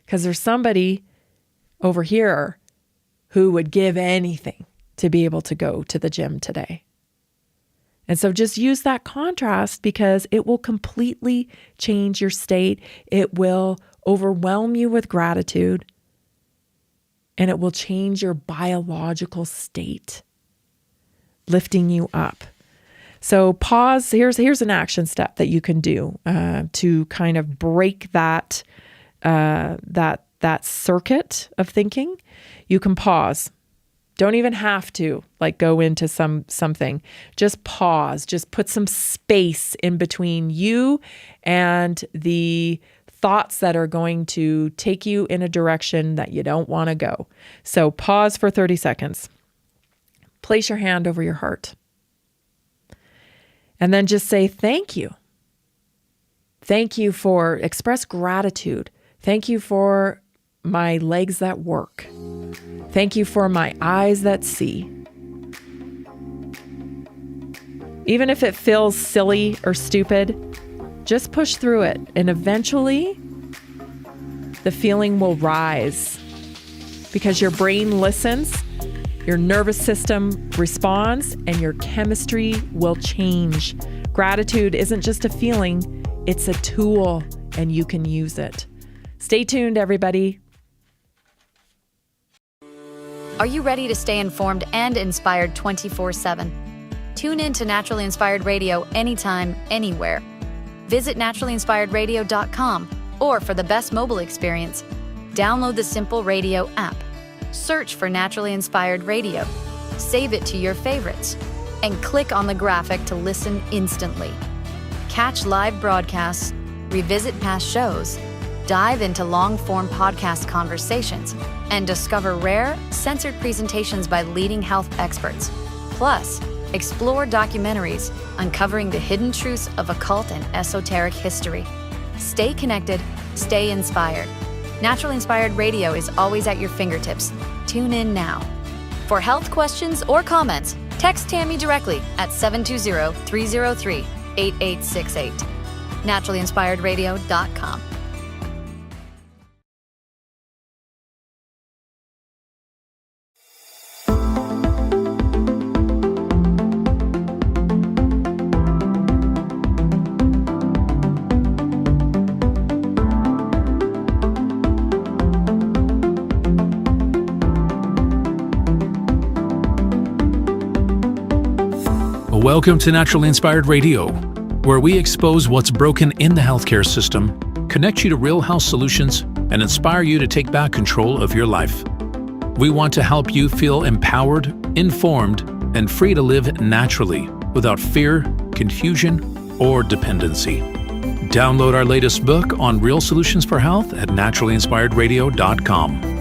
Speaker 3: Because there's somebody over here who would give anything to be able to go to the gym today. And so just use that contrast because it will completely change your state. It will overwhelm you with gratitude and it will change your biological state, lifting you up. So pause. Here's an action step that you can do to kind of break that circuit of thinking. You can pause. Don't even have to like go into something. Just pause. Just put some space in between you and the thoughts that are going to take you in a direction that you don't want to go. So pause for 30 seconds. Place your hand over your heart. And then just say thank you. Thank you for, express gratitude. Thank you for my legs that work. Thank you for my eyes that see. Even if it feels silly or stupid, just push through it. And eventually, the feeling will rise because your brain listens, your nervous system responds, and your chemistry will change. Gratitude isn't just a feeling, it's a tool, and you can use it. Stay tuned, everybody.
Speaker 5: Are you ready to stay informed and inspired 24/7? Tune in to Naturally Inspired Radio anytime, anywhere. Visit naturallyinspiredradio.com, or for the best mobile experience, download the Simple Radio app. Search for Naturally Inspired Radio, save it to your favorites, and click on the graphic to listen instantly. Catch live broadcasts, revisit past shows, dive into long-form podcast conversations, and discover rare, censored presentations by leading health experts. Plus, explore documentaries uncovering the hidden truths of occult and esoteric history. Stay connected, stay inspired. Naturally Inspired Radio is always at your fingertips. Tune in now. For health questions or comments, text Tammy directly at 720-303-8868. NaturallyInspiredRadio.com.
Speaker 1: Welcome to Naturally Inspired Radio, where we expose what's broken in the healthcare system, connect you to real health solutions, and inspire you to take back control of your life. We want to help you feel empowered, informed, and free to live naturally without fear, confusion, or dependency. Download our latest book on real solutions for health at naturallyinspiredradio.com.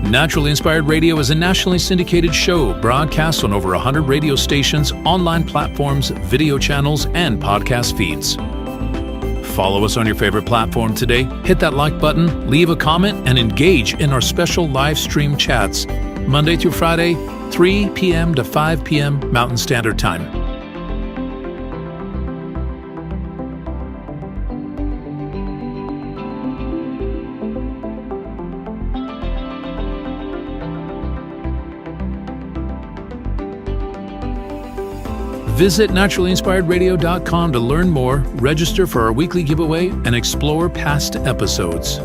Speaker 1: Naturally Inspired Radio is a nationally syndicated show broadcast on over 100 radio stations, online platforms, video channels, and podcast feeds. Follow us on your favorite platform today, hit that like button, leave a comment, and engage in our special live stream chats, Monday through Friday, 3 p.m. to 5 p.m. Mountain Standard Time. Visit naturallyinspiredradio.com to learn more, register for our weekly giveaway, and explore past episodes.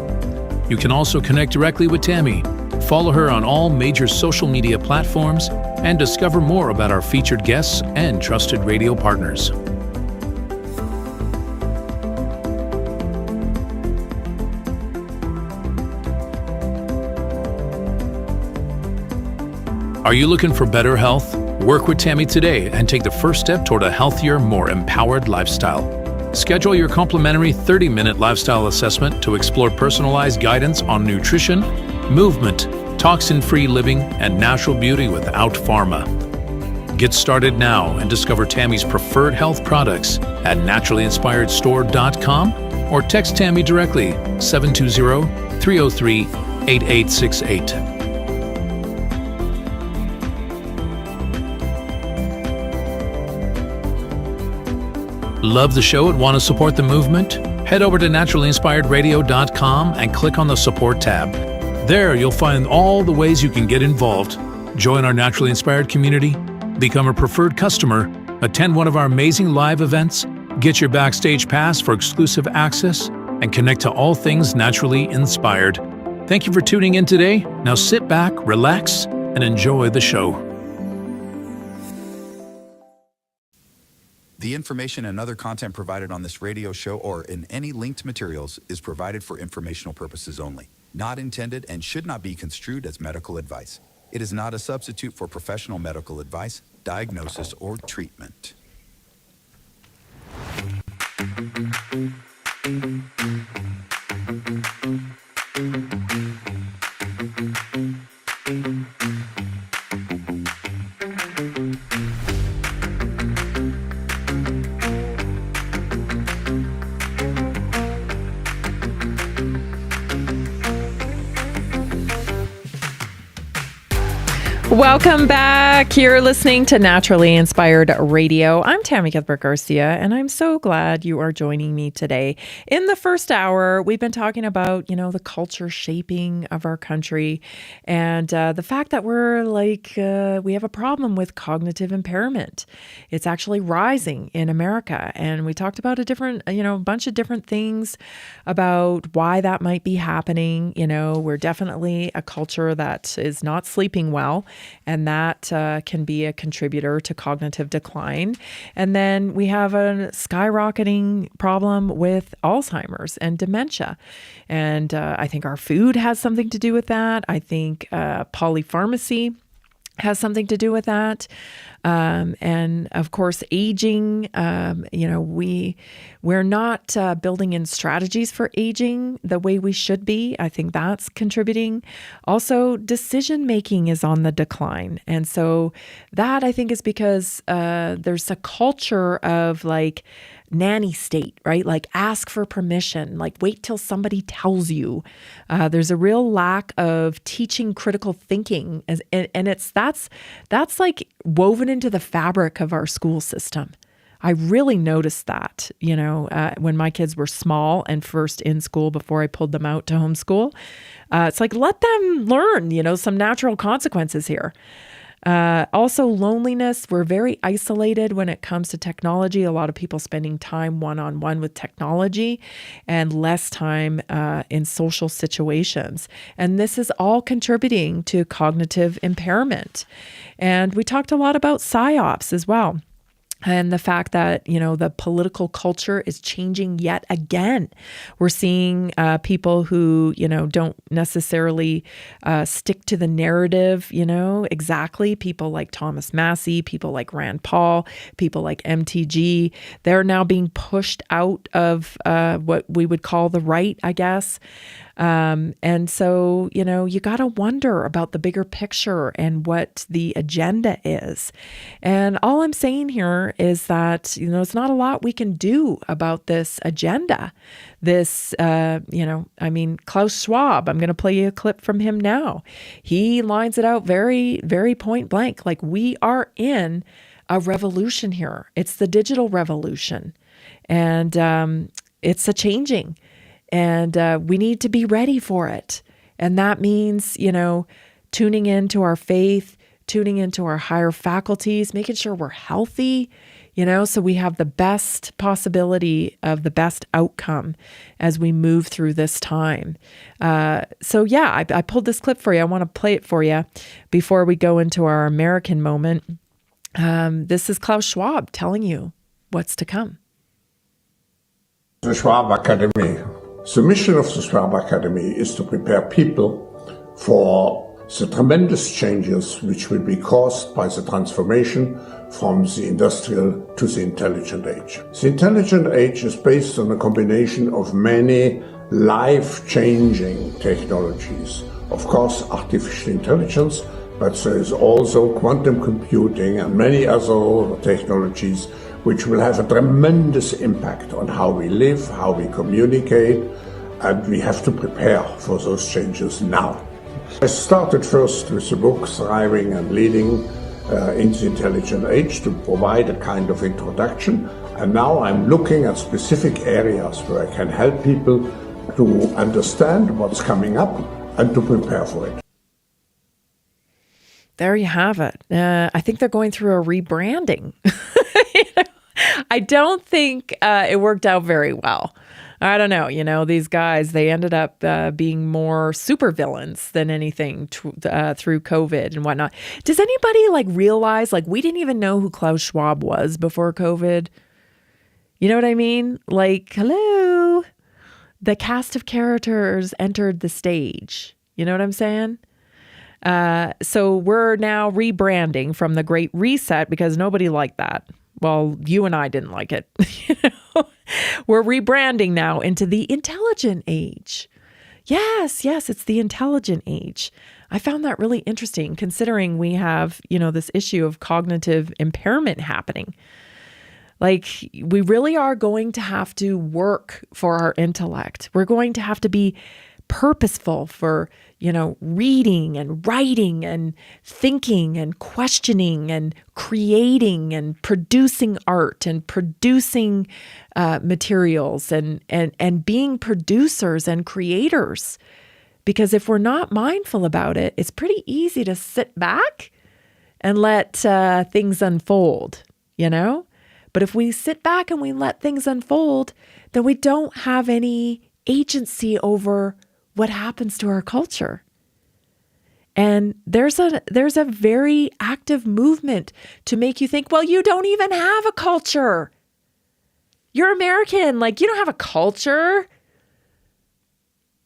Speaker 1: You can also connect directly with Tammy, follow her on all major social media platforms, and discover more about our featured guests and trusted radio partners. Are you looking for better health? Work with Tammy today and take the first step toward a healthier, more empowered lifestyle. Schedule your complimentary 30-minute lifestyle assessment to explore personalized guidance on nutrition, movement, toxin-free living, and natural beauty without pharma. Get started now and discover Tammy's preferred health products at naturallyinspiredstore.com or text Tammy directly 720-303-8868. Love the show and want to support the movement? Head over to naturallyinspiredradio.com and click on the support tab. There you'll find all the ways you can get involved. Join our Naturally Inspired community, become a preferred customer, attend one of our amazing live events, get your backstage pass for exclusive access, and connect to all things naturally inspired. Thank you for tuning in today. Now sit back, relax, and enjoy the show.
Speaker 2: The information and other content provided on this radio show or in any linked materials is provided for informational purposes only, not intended and should not be construed as medical advice. It is not a substitute for professional medical advice, diagnosis, or treatment.
Speaker 3: Welcome back. You're listening to Naturally Inspired Radio. I'm Tammy Cuthbert-Garcia, and I'm so glad you are joining me today. In the first hour, we've been talking about, the culture shaping of our country and the fact that we have a problem with cognitive impairment. It's actually rising in America. And we talked about a bunch of different things about why that might be happening. We're definitely a culture that is not sleeping well. And that can be a contributor to cognitive decline. And then we have a skyrocketing problem with Alzheimer's and dementia. And I think our food has something to do with that. I think polypharmacy has something to do with that. And of course, aging, we're not building in strategies for aging the way we should be. I think that's contributing. Also, decision-making is on the decline. And so that I think is because there's a culture of like nanny state, right? Like ask for permission, like wait till somebody tells you. There's a real lack of teaching critical thinking, and that's like woven into the fabric of our school system. I really noticed that, when my kids were small and first in school before I pulled them out to homeschool. It's like, let them learn, some natural consequences here. Also, loneliness. We're very isolated when it comes to technology. A lot of people spending time one-on-one with technology and less time in social situations. And this is all contributing to cognitive impairment. And we talked a lot about psyops as well. And the fact that, the political culture is changing yet again. We're seeing people who, don't necessarily stick to the narrative, exactly. People like Thomas Massey, people like Rand Paul, people like MTG. They're now being pushed out of what we would call the right, I guess. And so, you got to wonder about the bigger picture and what the agenda is. And all I'm saying here is that, it's not a lot we can do about this agenda. This, Klaus Schwab, I'm going to play you a clip from him now. He lines it out very, very point blank. Like, we are in a revolution here. It's the digital revolution. And it's a changing. And we need to be ready for it. And that means, tuning into our faith, tuning into our higher faculties, making sure we're healthy, so we have the best possibility of the best outcome as we move through this time. I pulled this clip for you. I want to play it for you before we go into our American moment. This is Klaus Schwab telling you what's to come.
Speaker 8: The Schwab Academy. The mission of the Schwab Academy is to prepare people for the tremendous changes which will be caused by the transformation from the industrial to the intelligent age. The intelligent age is based on a combination of many life-changing technologies. Of course, artificial intelligence, but there is also quantum computing and many other technologies which will have a tremendous impact on how we live, how we communicate, and we have to prepare for those changes now. I started first with the book Thriving and Leading in the Intelligent Age to provide a kind of introduction, and now I'm looking at specific areas where I can help people to understand what's coming up and to prepare for it.
Speaker 3: There you have it. I think they're going through a rebranding. I don't think it worked out very well. I don't know. These guys, they ended up being more supervillains than anything through COVID and whatnot. Does anybody realize we didn't even know who Klaus Schwab was before COVID? You know what I mean? Hello, the cast of characters entered the stage. You know what I'm saying? So we're now rebranding from the Great Reset because nobody liked that. Well, you and I didn't like it. We're rebranding now into the intelligent age. Yes, it's the intelligent age. I found that really interesting considering we have, this issue of cognitive impairment happening. We really are going to have to work for our intellect. We're going to have to be purposeful for, reading and writing and thinking and questioning and creating and producing art and producing materials and being producers and creators. Because if we're not mindful about it, it's pretty easy to sit back and let things unfold, But if we sit back and we let things unfold, then we don't have any agency over what happens to our culture. And there's a very active movement to make you think, well, you don't even have a culture. You're American. You don't have a culture.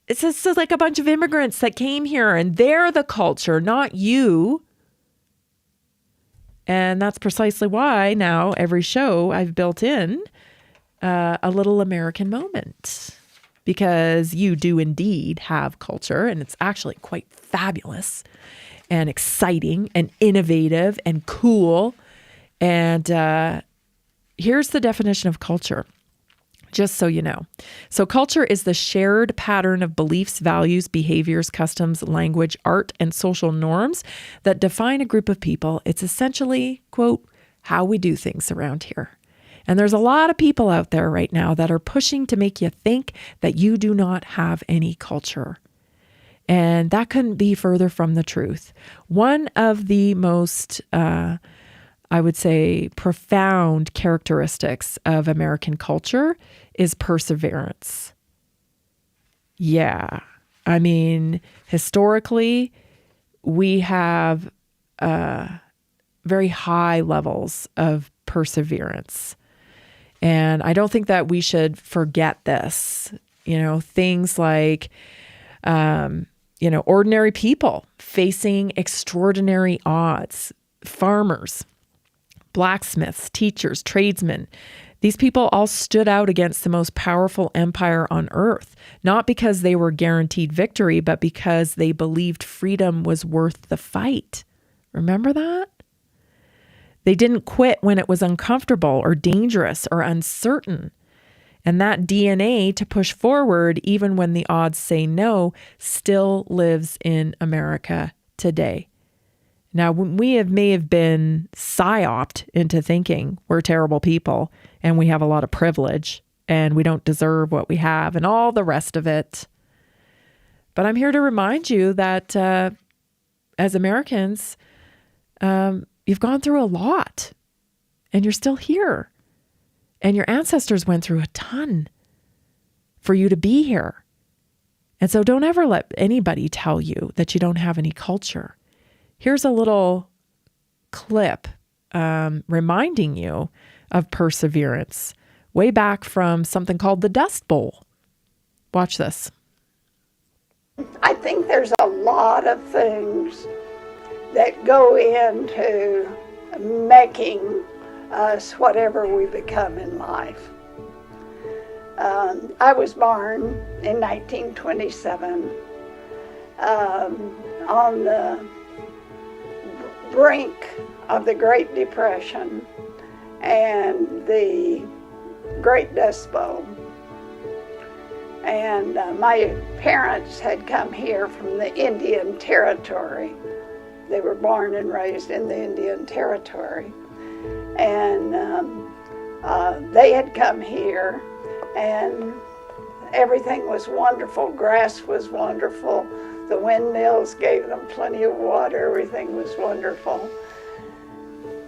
Speaker 3: It's just like a bunch of immigrants that came here and they're the culture, not you. And that's precisely why now every show I've built in a little American moment, because you do indeed have culture, and it's actually quite fabulous and exciting and innovative and cool. And here's the definition of culture, just so you know. So culture is the shared pattern of beliefs, values, behaviors, customs, language, art, and social norms that define a group of people. It's essentially, quote, how we do things around here. And there's a lot of people out there right now that are pushing to make you think that you do not have any culture. And that couldn't be further from the truth. One of the most, I would say, profound characteristics of American culture is perseverance. Yeah. I mean, historically, we have very high levels of perseverance. And I don't think that we should forget this. Things like, ordinary people facing extraordinary odds, farmers, blacksmiths, teachers, tradesmen. These people all stood out against the most powerful empire on earth, not because they were guaranteed victory, but because they believed freedom was worth the fight. Remember that? They didn't quit when it was uncomfortable or dangerous or uncertain. And that DNA to push forward, even when the odds say no, still lives in America today. Now, we may have been psyoped into thinking we're terrible people and we have a lot of privilege and we don't deserve what we have and all the rest of it. But I'm here to remind you that as Americans, you've gone through a lot and you're still here. And your ancestors went through a ton for you to be here. And so don't ever let anybody tell you that you don't have any culture. Here's a little clip reminding you of perseverance way back from something called the Dust Bowl. Watch this.
Speaker 12: I think there's a lot of things that go into making us whatever we become in life. I was born in 1927 on the brink of the Great Depression and the Great Dust Bowl. And my parents had come here from the Indian Territory. They were born and raised in the Indian Territory. And they had come here, and everything was wonderful. Grass was wonderful. The windmills gave them plenty of water. Everything was wonderful.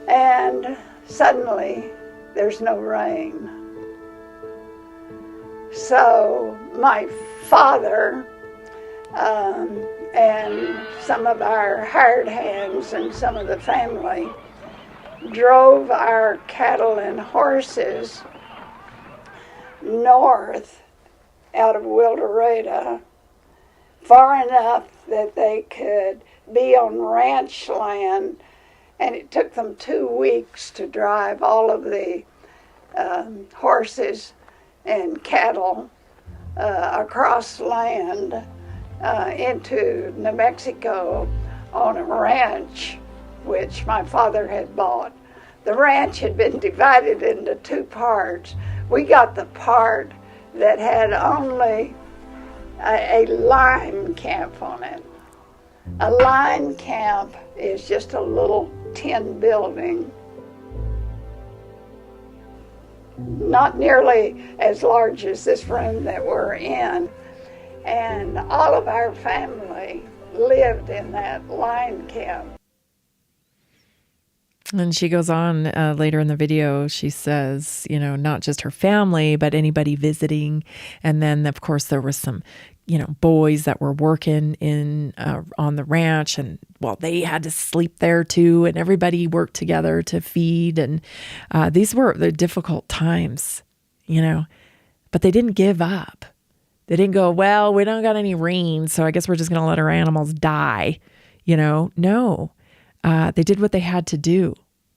Speaker 12: And suddenly, there's no rain. So my father and some of our hired hands and some of the family drove our cattle and horses north out of Wildorada far enough that they could be on ranch land, and it took them 2 weeks to drive all of the horses and cattle across land into New Mexico on a ranch which my father had bought. The ranch had been divided into 2 parts. We got the part that had only a line camp on it. A line camp is just a little tin building, not nearly as large as this room that we're in. And all of our family lived in that line camp.
Speaker 3: And she goes on later in the video, she says, not just her family, but anybody visiting. And then, of course, there was some, boys that were working on the ranch. And, well, they had to sleep there, too. And everybody worked together to feed. And these were the difficult times, But they didn't give up. They didn't go, well, we don't got any rain, so I guess we're just going to let our animals die. No. They did what they had to do.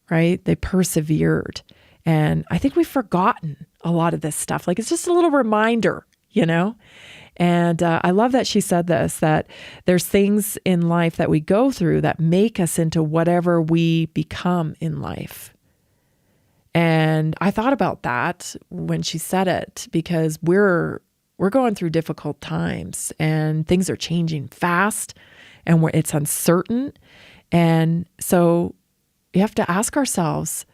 Speaker 3: right? They persevered. And I think we've forgotten a lot of this stuff. Like, it's just a little reminder, you know? And I love that she said this, that there's things in life that we go through that make us into whatever we become in life. And I thought about that when she said it, because we're going through difficult times and things are changing fast and it's uncertain. And so you have to ask ourselves,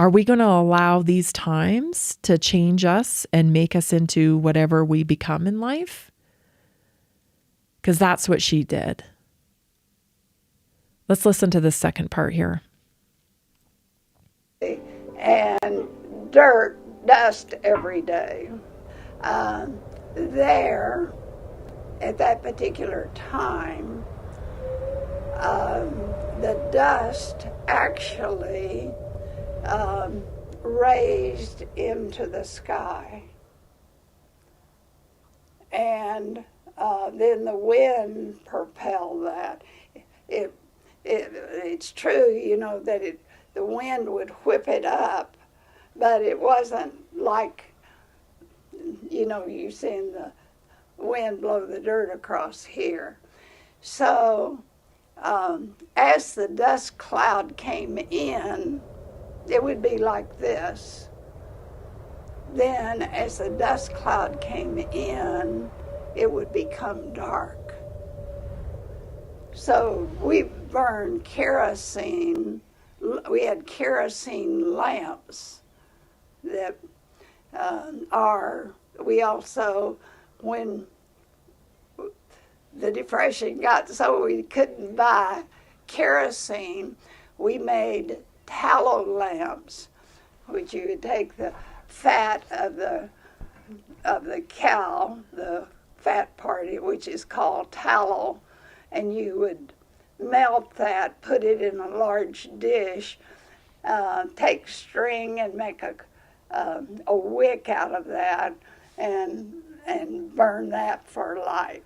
Speaker 3: are we going to allow these times to change us and make us into whatever we become in life? Because that's what she did. Let's listen to the second part here.
Speaker 12: And dirt, dust every day. There, at that particular time, the dust actually raised into the sky. And then the wind propelled that. It's true, you know, that the wind would whip it up, but it wasn't like, you know, you seen the wind blow the dirt across here. So as the dust cloud came in, it would be like this. Then as the dust cloud came in, it would become dark. So we burned kerosene. We had kerosene lamps that we also, when the Depression got so we couldn't buy kerosene, we made tallow lamps, which you would take the fat of the cow, the fat part, which is called tallow, and you would melt that, put it in a large dish, take string and make a wick out of that, and burn that for life.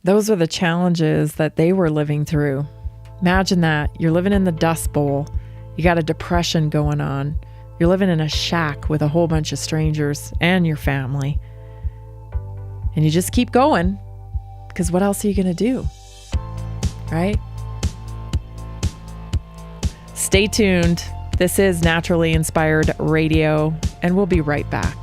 Speaker 3: Those are the challenges that they were living through. Imagine that. You're living in the Dust Bowl. You got a depression going on. You're living in a shack with a whole bunch of strangers and your family. And you just keep going, because what else are you going to do? Right? Stay tuned. This is Naturally Inspired Radio, and we'll be right back.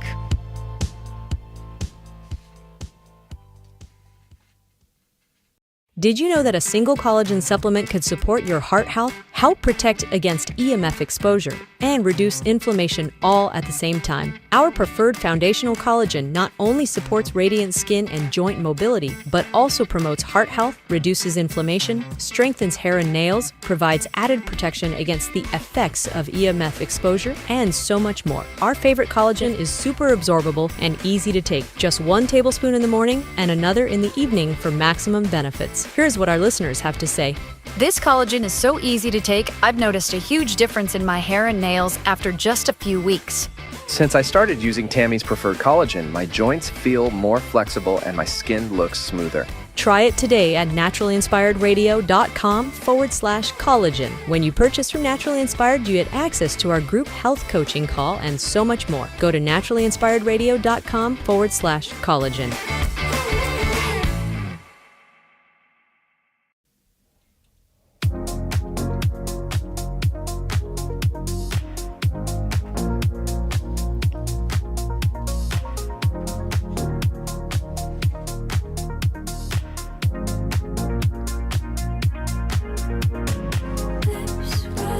Speaker 4: Did you know that a single collagen supplement could support your heart health, help protect against EMF exposure, and reduce inflammation all at the same time? Our preferred foundational collagen not only supports radiant skin and joint mobility, but also promotes heart health, reduces inflammation, strengthens hair and nails, provides added protection against the effects of EMF exposure, and so much more. Our favorite collagen is super absorbable and easy to take. Just 1 tablespoon in the morning and another in the evening for maximum benefits. Here's what our listeners have to say.
Speaker 5: This collagen is so easy to take, I've noticed a huge difference in my hair and nails after just a few weeks.
Speaker 6: Since I started using Tammy's preferred collagen, my joints feel more flexible and my skin looks smoother.
Speaker 4: Try it today at naturalinspiredradio.com/collagen. When you purchase from Naturally Inspired, you get access to our group health coaching call and so much more. Go to naturalinspiredradio.com/collagen.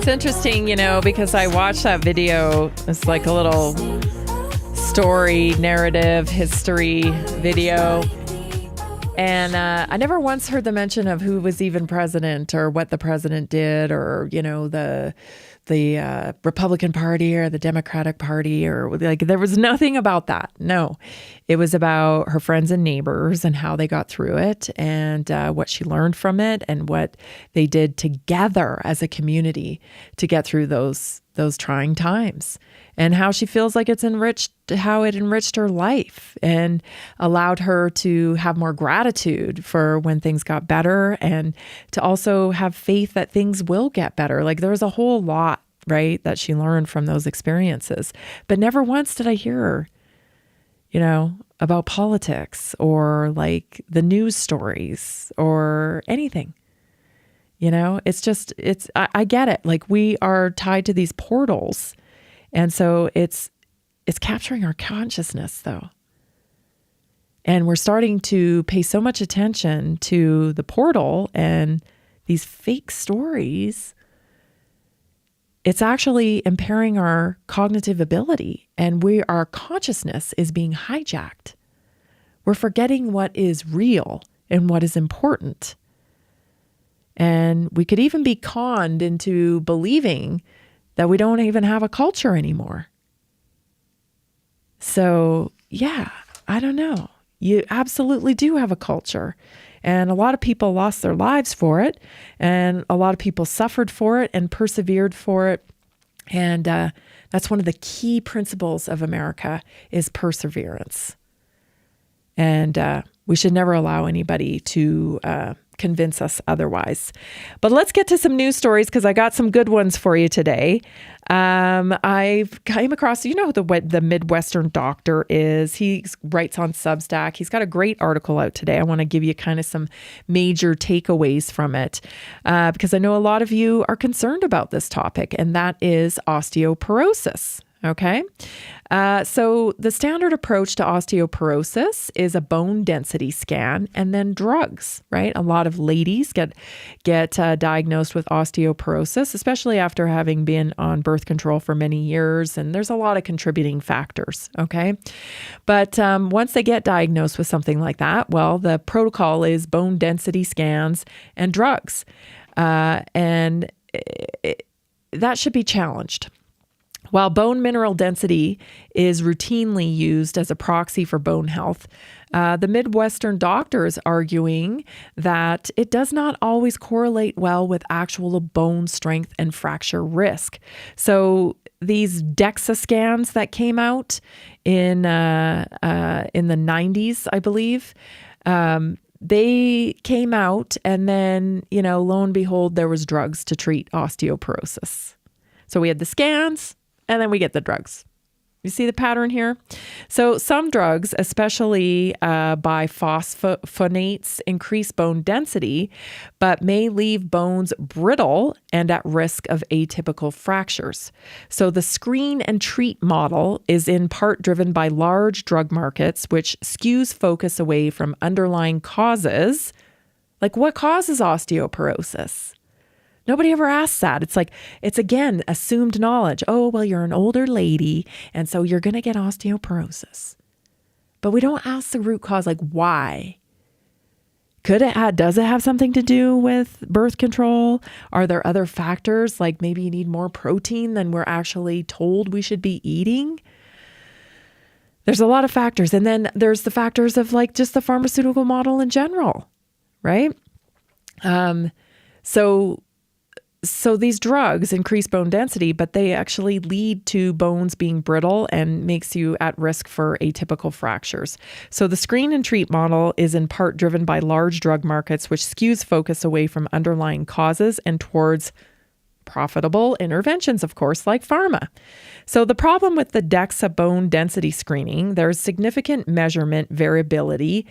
Speaker 3: It's interesting, you know, because I watched that video. It's like a little story, narrative, history video. And I never once heard the mention of who was even president or what the president did, or, you know, the Republican Party or the Democratic Party, or like there was nothing about that. No, it was about her friends and neighbors and how they got through it, and what she learned from it, and what they did together as a community to get through those those trying times and how she feels like how it enriched her life and allowed her to have more gratitude for when things got better and to also have faith that things will get better. Like there was a whole lot, right, that she learned from those experiences. But never once did I hear her, about politics or like the news stories or anything. I get it. Like we are tied to these portals. And so it's capturing our consciousness though. And we're starting to pay so much attention to the portal and these fake stories. It's actually impairing our cognitive ability and our consciousness is being hijacked. We're forgetting what is real and what is important. And we could even be conned into believing that we don't even have a culture anymore. So, yeah, I don't know. You absolutely do have a culture. And a lot of people lost their lives for it. And a lot of people suffered for it and persevered for it. And that's one of the key principles of America is perseverance. And we should never allow anybody to convince us otherwise. But let's get to some news stories because I got some good ones for you today. I've came across, who the Midwestern Doctor is. He writes on Substack. He's got a great article out today. I want to give you kind of some major takeaways from it because I know a lot of you are concerned about this topic, and that is osteoporosis. Okay. So the standard approach to osteoporosis is a bone density scan and then drugs, right? A lot of ladies get diagnosed with osteoporosis, especially after having been on birth control for many years. And there's a lot of contributing factors. Okay. But once they get diagnosed with something like that, well, the protocol is bone density scans and drugs. And that should be challenged. While bone mineral density is routinely used as a proxy for bone health, the Midwestern Doctor is arguing that it does not always correlate well with actual bone strength and fracture risk. So these DEXA scans that came out in the 90s, I believe, they came out and then, lo and behold, there was drugs to treat osteoporosis. So we had the scans, and then we get the drugs. You see the pattern here? So some drugs, especially biphosphonates, increase bone density, but may leave bones brittle and at risk of atypical fractures. So the screen and treat model is in part driven by large drug markets, which skews focus away from underlying causes. Like what causes osteoporosis? Nobody ever asks that. It's again, assumed knowledge. Oh, well, you're an older lady, and so you're going to get osteoporosis. But we don't ask the root cause, like why? Does it have something to do with birth control? Are there other factors, like maybe you need more protein than we're actually told we should be eating? There's a lot of factors. And then there's the factors of like just the pharmaceutical model in general, right? So these drugs increase bone density, but they actually lead to bones being brittle and makes you at risk for atypical fractures. So the screen and treat model is in part driven by large drug markets, which skews focus away from underlying causes and towards profitable interventions, of course, like pharma. So the problem with the DEXA bone density screening, there's significant measurement variability,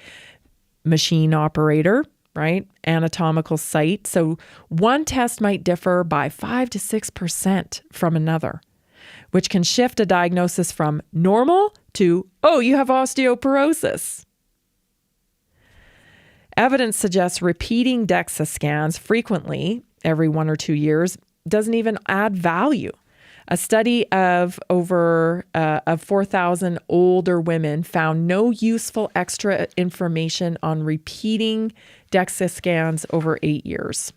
Speaker 3: machine operator, right? Anatomical site. So one test might differ by 5 to 6% from another, which can shift a diagnosis from normal to, oh, you have osteoporosis. Evidence suggests repeating DEXA scans frequently, every 1 or 2 years, doesn't even add value. A study of over 4,000 older women found no useful extra information on repeating DEXA scans over 8 years.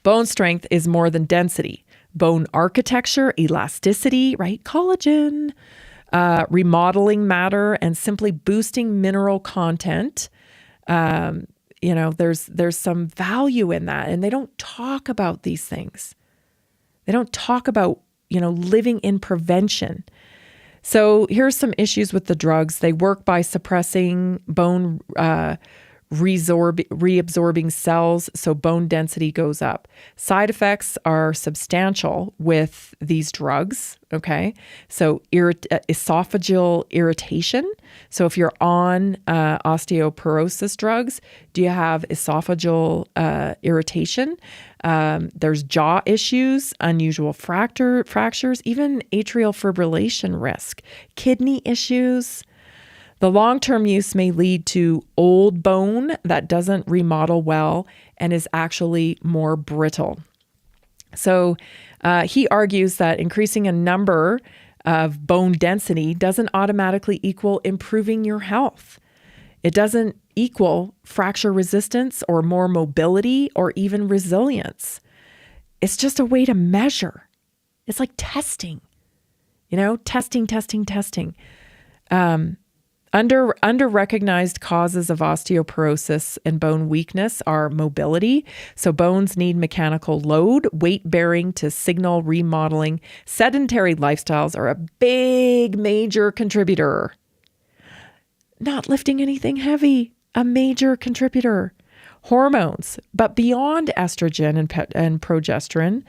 Speaker 3: Bone strength is more than density. Bone architecture, elasticity, right? Collagen, remodeling matter, and simply boosting mineral content. There's some value in that, and they don't talk about these things. They don't talk about, living in prevention. So here's some issues with the drugs. They work by suppressing bone reabsorbing cells, so bone density goes up. Side effects are substantial with these drugs, okay? So esophageal irritation. So if you're on osteoporosis drugs, do you have esophageal irritation? There's jaw issues, unusual fractures, even atrial fibrillation risk, kidney issues. The long-term use may lead to old bone that doesn't remodel well and is actually more brittle. So he argues that increasing a number of bone density doesn't automatically equal improving your health. It doesn't equal fracture resistance or more mobility or even resilience. It's just a way to measure. It's like testing, testing. Under-recognized causes of osteoporosis and bone weakness are mobility. So bones need mechanical load, weight bearing to signal remodeling. Sedentary lifestyles are a big, major contributor. Not lifting anything heavy, a major contributor. Hormones, but beyond estrogen and progesterone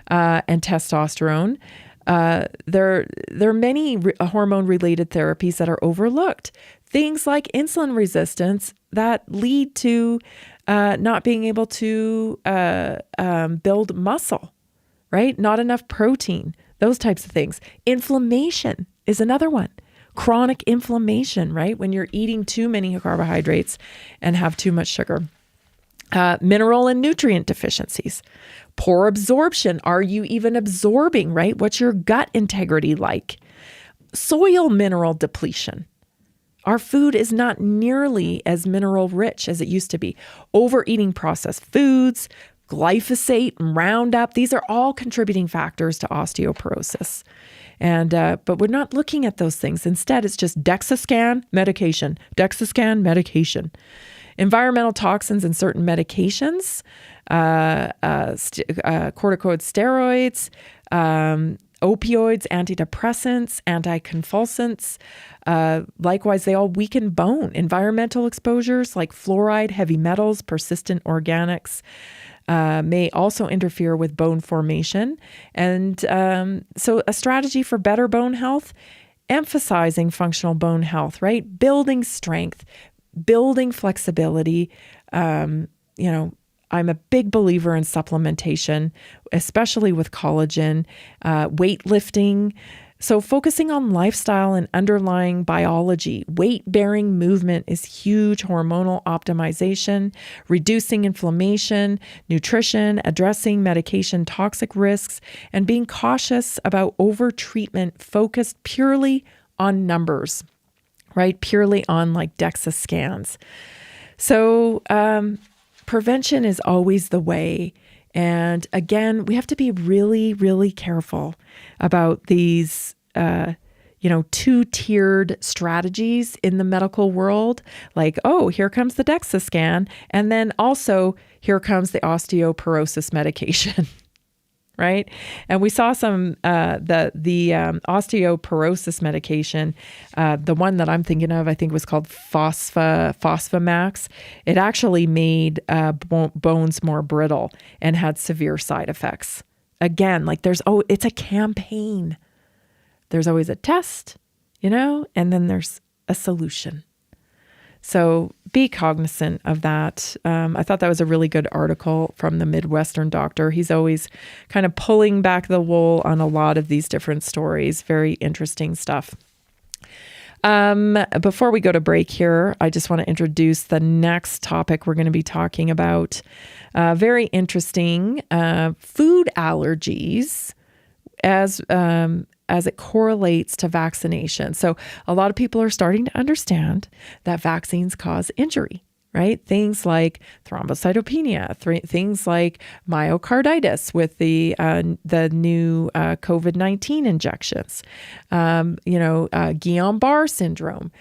Speaker 3: and testosterone, there are many hormone-related therapies that are overlooked. Things like insulin resistance that lead to not being able to build muscle, right? Not enough protein, those types of things. Inflammation is another one. Chronic inflammation, right? When you're eating too many carbohydrates and have too much sugar. Mineral and nutrient deficiencies. Poor absorption. Are you even absorbing, right? What's your gut integrity like? Soil mineral depletion. Our food is not nearly as mineral rich as it used to be. Overeating processed foods, glyphosate, and Roundup, these are all contributing factors to osteoporosis. And but we're not looking at those things. Instead, it's just DEXA medication, DEXA medication. Environmental toxins in certain medications, corticoid steroids, opioids, antidepressants, anticonvulsants. Likewise, they all weaken bone. Environmental exposures like fluoride, heavy metals, persistent organics may also interfere with bone formation. And so a strategy for better bone health, emphasizing functional bone health, right? Building strength, building flexibility. I'm a big believer in supplementation, especially with collagen, weightlifting. So focusing on lifestyle and underlying biology, weight-bearing movement is huge, hormonal optimization, reducing inflammation, nutrition, addressing medication toxic risks, and being cautious about over-treatment focused purely on numbers, right? Purely on like DEXA scans. So prevention is always the way. And again, we have to be really, really careful about these, two-tiered strategies in the medical world. Like, oh, here comes the DEXA scan. And then also here comes the osteoporosis medication. Right? And we saw some, the osteoporosis medication, the one that I'm thinking of, I think was called Fosfamax. It actually made bones more brittle and had severe side effects. Again, like it's a campaign. There's always a test, and then there's a solution. So be cognizant of that. I thought that was a really good article from the Midwestern doctor. He's always kind of pulling back the wool on a lot of these different stories. Very interesting stuff. Before we go to break here, I just want to introduce the next topic we're going to be talking about. Very interesting, food allergies as it correlates to vaccination. So a lot of people are starting to understand that vaccines cause injury, right? Things like thrombocytopenia, things like myocarditis with the new COVID-19 injections, Guillain-Barré syndrome,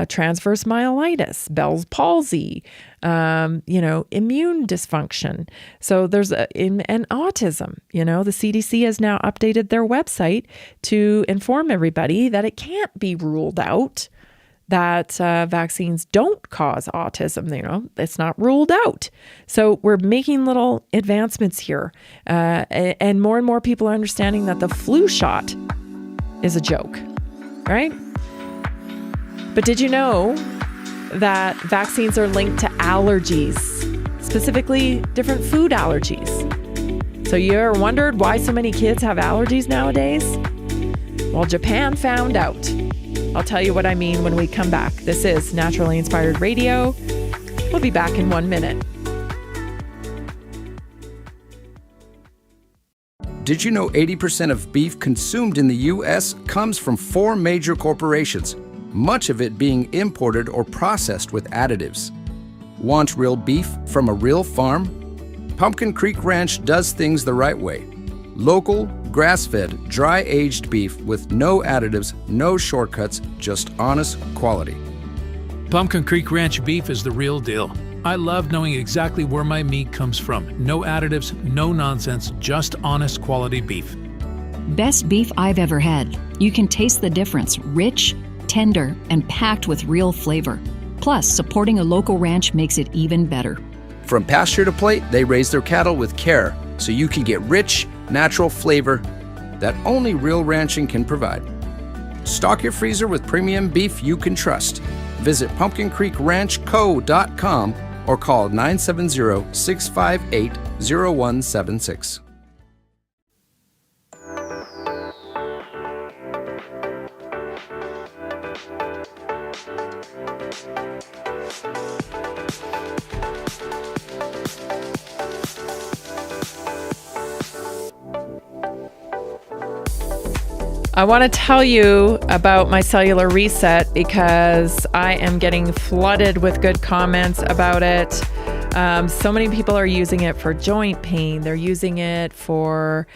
Speaker 3: transverse myelitis, Bell's palsy, immune dysfunction. So there's and autism. The CDC has now updated their website to inform everybody that it can't be ruled out that vaccines don't cause autism. It's not ruled out. So we're making little advancements here. And more people are understanding that the flu shot is a joke, right? But did you know that vaccines are linked to allergies, specifically different food allergies? So you ever wondered why so many kids have allergies nowadays? Well, Japan found out. I'll tell you what I mean when we come back. This is Naturally Inspired Radio. We'll be back in 1 minute.
Speaker 10: Did you know 80% of beef consumed in the U.S. comes from 4 major corporations, much of it being imported or processed with additives? Want real beef from a real farm? Pumpkin Creek Ranch does things the right way. Local, grass-fed, dry-aged beef with no additives, no shortcuts, just honest quality.
Speaker 1: Pumpkin Creek Ranch beef is the real deal. I love knowing exactly where my meat comes from. No additives, no nonsense, just honest quality beef.
Speaker 11: Best beef I've ever had. You can taste the difference. Rich, tender, and packed with real flavor. Plus, supporting a local ranch makes it even better.
Speaker 10: From pasture to plate, they raise their cattle with care, so you can get rich, natural flavor that only real ranching can provide. Stock your freezer with premium beef you can trust. Visit pumpkincreekranchco.com or call 970-658-0176.
Speaker 3: I want to tell you about my cellular reset because I am getting flooded with good comments about it. So many people are using it for joint pain. They're using it for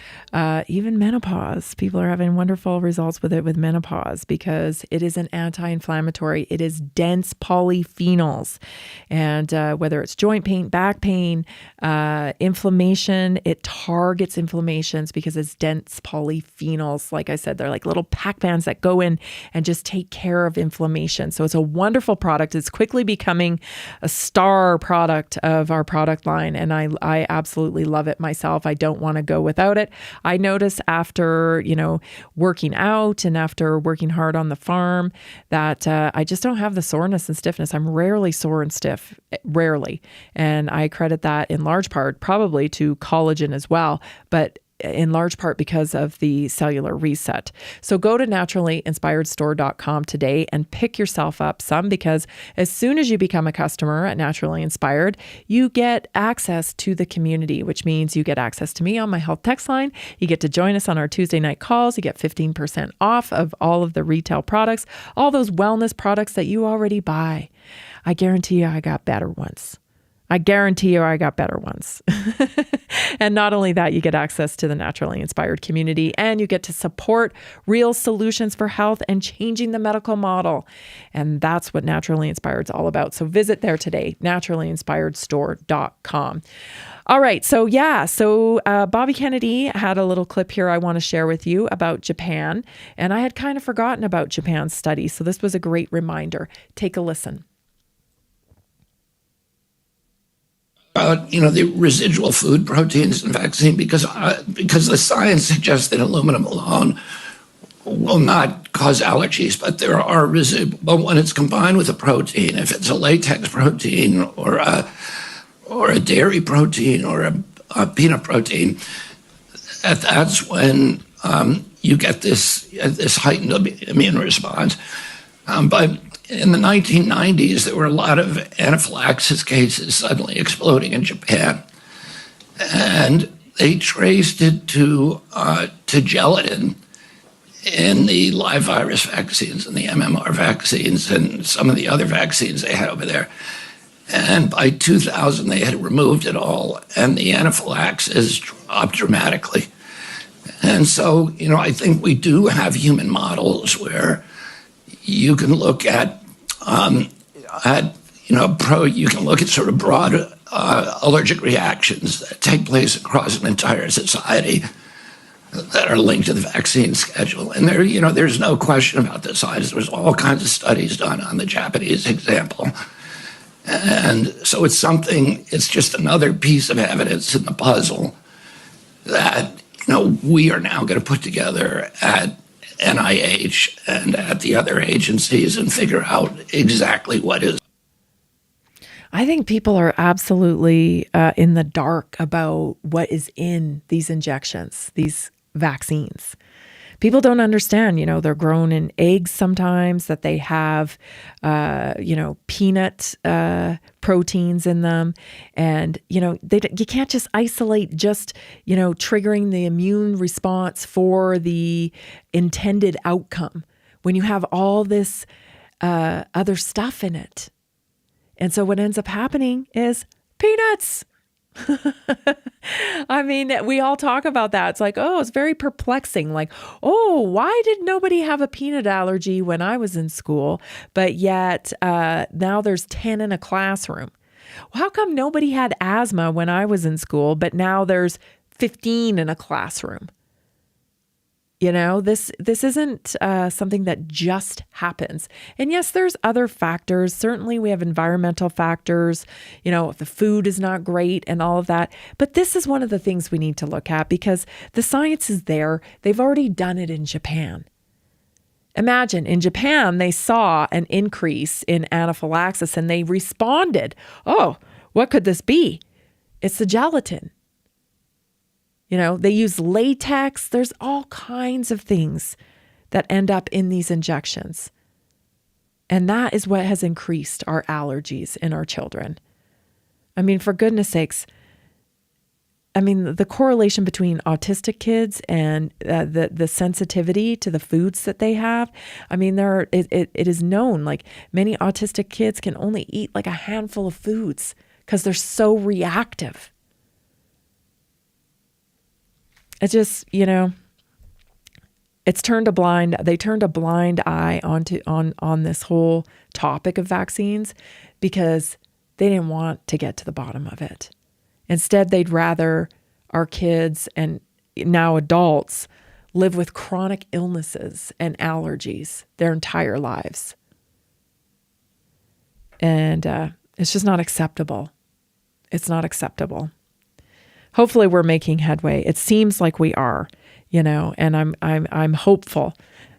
Speaker 3: even menopause. People are having wonderful results with it with menopause because it is an anti-inflammatory. It is dense polyphenols. And whether it's joint pain, back pain, inflammation, it targets inflammations because it's dense polyphenols. Like I said, they're like little Pac-Mans that go in and just take care of inflammation. So it's a wonderful product. It's quickly becoming a star product of our product line. And I absolutely love it myself. I don't want to go without it. I notice after, working out and after working hard on the farm that I just don't have the soreness and stiffness. I'm rarely sore and stiff, rarely. And I credit that in large part probably to collagen as well, but in large part because of the cellular reset. So go to naturallyinspiredstore.com today and pick yourself up some, because as soon as you become a customer at Naturally Inspired, you get access to the community, which means you get access to me on my health text line. You get to join us on our Tuesday night calls. You get 15% off of all of the retail products, all those wellness products that you already buy. I guarantee you I got better ones. I guarantee you I got better ones. And not only that, you get access to the Naturally Inspired community and you get to support real solutions for health and changing the medical model. And that's what Naturally Inspired is all about. So visit there today, naturallyinspiredstore.com. All right. So Bobby Kennedy had a little clip here I want to share with you about Japan. And I had kind of forgotten about Japan's study. So this was a great reminder. Take a listen.
Speaker 13: The residual food proteins in vaccine because the science suggests that aluminum alone will not cause allergies, but there are residual when it's combined with a protein. If it's a latex protein or a dairy protein or a peanut protein, that's when you get this heightened immune response. But in the 1990s, there were a lot of anaphylaxis cases suddenly exploding in Japan, and they traced it to gelatin in the live virus vaccines and the MMR vaccines and some of the other vaccines they had over there. And by 2000, they had removed it all, and the anaphylaxis dropped dramatically. And so, I think we do have human models where you can look at you can look at sort of broad allergic reactions that take place across an entire society that are linked to the vaccine schedule. And there's no question about the size. There's all kinds of studies done on the Japanese example. And so it's just another piece of evidence in the puzzle that, we are now going to put together at NIH and at the other agencies and figure out exactly what is.
Speaker 3: I think people are absolutely in the dark about what is in these injections, these vaccines. People don't understand, they're grown in eggs sometimes, that they have, peanut proteins in them. And, you can't just isolate just, triggering the immune response for the intended outcome when you have all this other stuff in it. And so what ends up happening is peanuts. I mean, we all talk about that. It's like, it's very perplexing. Like, why did nobody have a peanut allergy when I was in school? But yet now there's 10 in a classroom. Well, how come nobody had asthma when I was in school, but now there's 15 in a classroom? This isn't something that just happens. And yes, there's other factors. Certainly we have environmental factors, if the food is not great and all of that. But this is one of the things we need to look at because the science is there. They've already done it in Japan. Imagine in Japan, they saw an increase in anaphylaxis and they responded. Oh, what could this be? It's the gelatin. They use latex. There's all kinds of things that end up in these injections. And that is what has increased our allergies in our children. I mean, for goodness sakes, the correlation between autistic kids and the sensitivity to the foods that they have, it is known, like many autistic kids can only eat like a handful of foods because they're so reactive. It's just, they turned a blind eye on this whole topic of vaccines because they didn't want to get to the bottom of it. Instead, they'd rather our kids and now adults live with chronic illnesses and allergies their entire lives. And it's just not acceptable. It's not acceptable. Hopefully we're making headway. It seems like we are, and I'm hopeful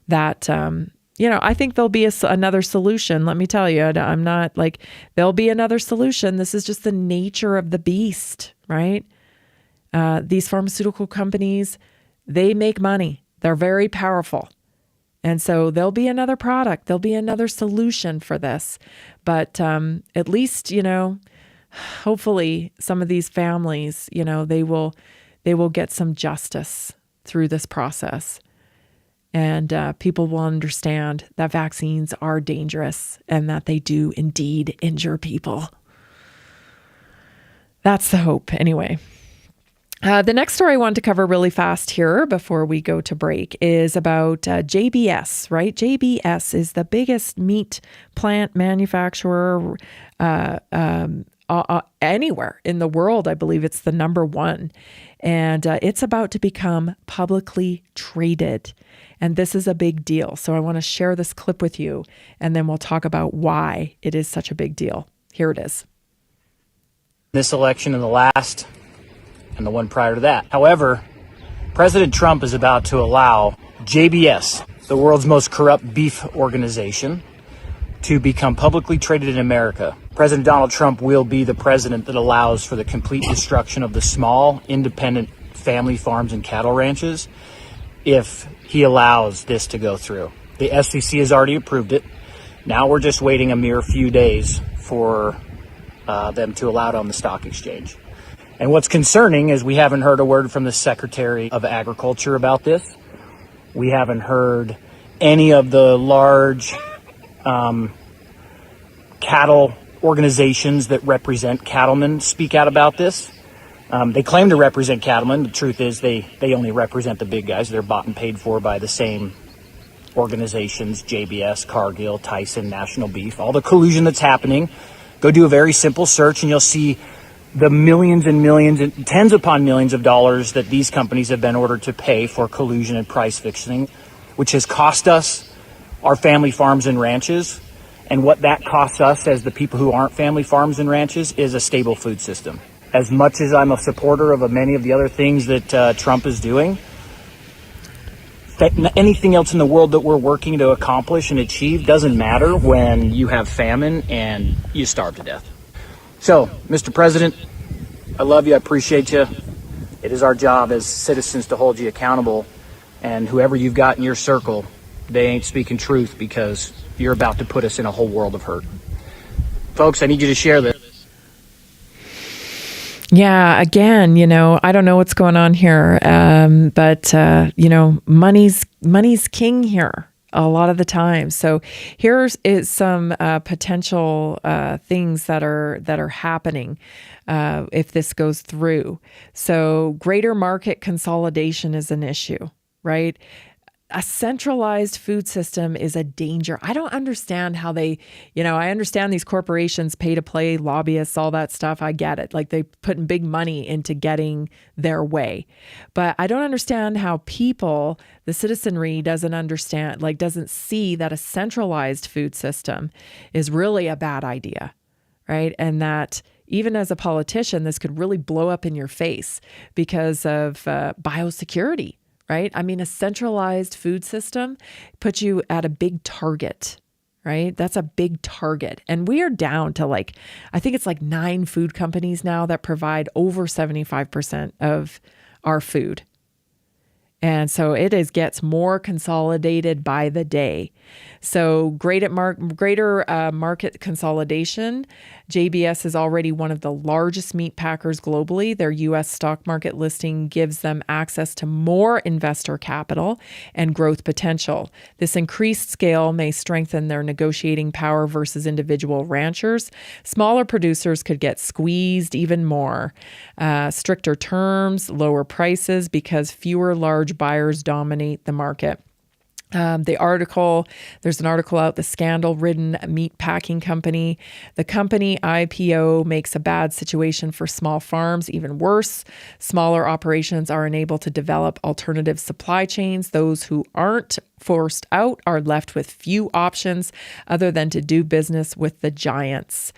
Speaker 3: that, I think there'll be another solution. Let me tell you, I'm not like, there'll be another solution. This is just the nature of the beast, right? These pharmaceutical companies, they make money. They're very powerful. And so there'll be another product. There'll be another solution for this. But at least, hopefully some of these families, they will get some justice through this process. And people will understand that vaccines are dangerous and that they do indeed injure people. That's the hope anyway. The next story I wanted to cover really fast here before we go to break is about JBS, right? JBS is the biggest meat plant manufacturer anywhere in the world. I believe it's the number one. And it's about to become publicly traded. And this is a big deal. So I want to share this clip with you, and then we'll talk about why it is such a big deal. Here it is.
Speaker 14: This election and the last and the one prior to that. However, President Trump is about to allow JBS, the world's most corrupt beef organization, to become publicly traded in America. President Donald Trump will be the president that allows for the complete destruction of the small, independent family farms and cattle ranches if he allows this to go through. The SEC has already approved it. Now we're just waiting a mere few days for them to allow it on the stock exchange. And what's concerning is we haven't heard a word from the Secretary of Agriculture about this. We haven't heard any of the large cattle organizations that represent cattlemen speak out about this. They claim to represent cattlemen. The truth is they only represent the big guys. They're bought and paid for by the same organizations, JBS, Cargill, Tyson, National Beef, all the collusion that's happening Go do a very simple search and you'll see the millions and millions and tens upon millions of dollars that these companies have been ordered to pay for collusion and price fixing, which has cost us our family farms and ranches. And what that costs us as the people who aren't family farms and ranches is a stable food system. As much as I'm a supporter of many of the other things that Trump is doing, anything else in the world that we're working to accomplish and achieve doesn't matter when you have famine and you starve to death. So, Mr. President, I love you. I appreciate you. It is our job as citizens to hold you accountable. And whoever you've got in your circle, they ain't speaking truth because you're about to put us in a whole world of hurt. Folks, I need you to share this.
Speaker 3: Yeah, again, I don't know what's going on here, but money's king here a lot of the time. So here's some potential things that are happening if this goes through. So greater market consolidation is an issue, right? A centralized food system is a danger. I don't understand how I understand these corporations pay to play, lobbyists, all that stuff. I get it. Like they putting big money into getting their way. But I don't understand how people, the citizenry doesn't see that a centralized food system is really a bad idea, right? And that even as a politician, this could really blow up in your face because of biosecurity. Right? I mean, a centralized food system puts you at a big target, right? That's a big target. And we are down to I think it's 9 food companies now that provide over 75% of our food. And so it gets more consolidated by the day. So greater market consolidation. JBS is already one of the largest meat packers globally. Their U.S. stock market listing gives them access to more investor capital and growth potential. This increased scale may strengthen their negotiating power versus individual ranchers. Smaller producers could get squeezed even more. Stricter terms, lower prices because fewer large buyers dominate the market. There's an article out, the scandal-ridden meat packing company. The company IPO makes a bad situation for small farms even worse. Smaller operations are unable to develop alternative supply chains. Those who aren't forced out are left with few options other than to do business with the giants.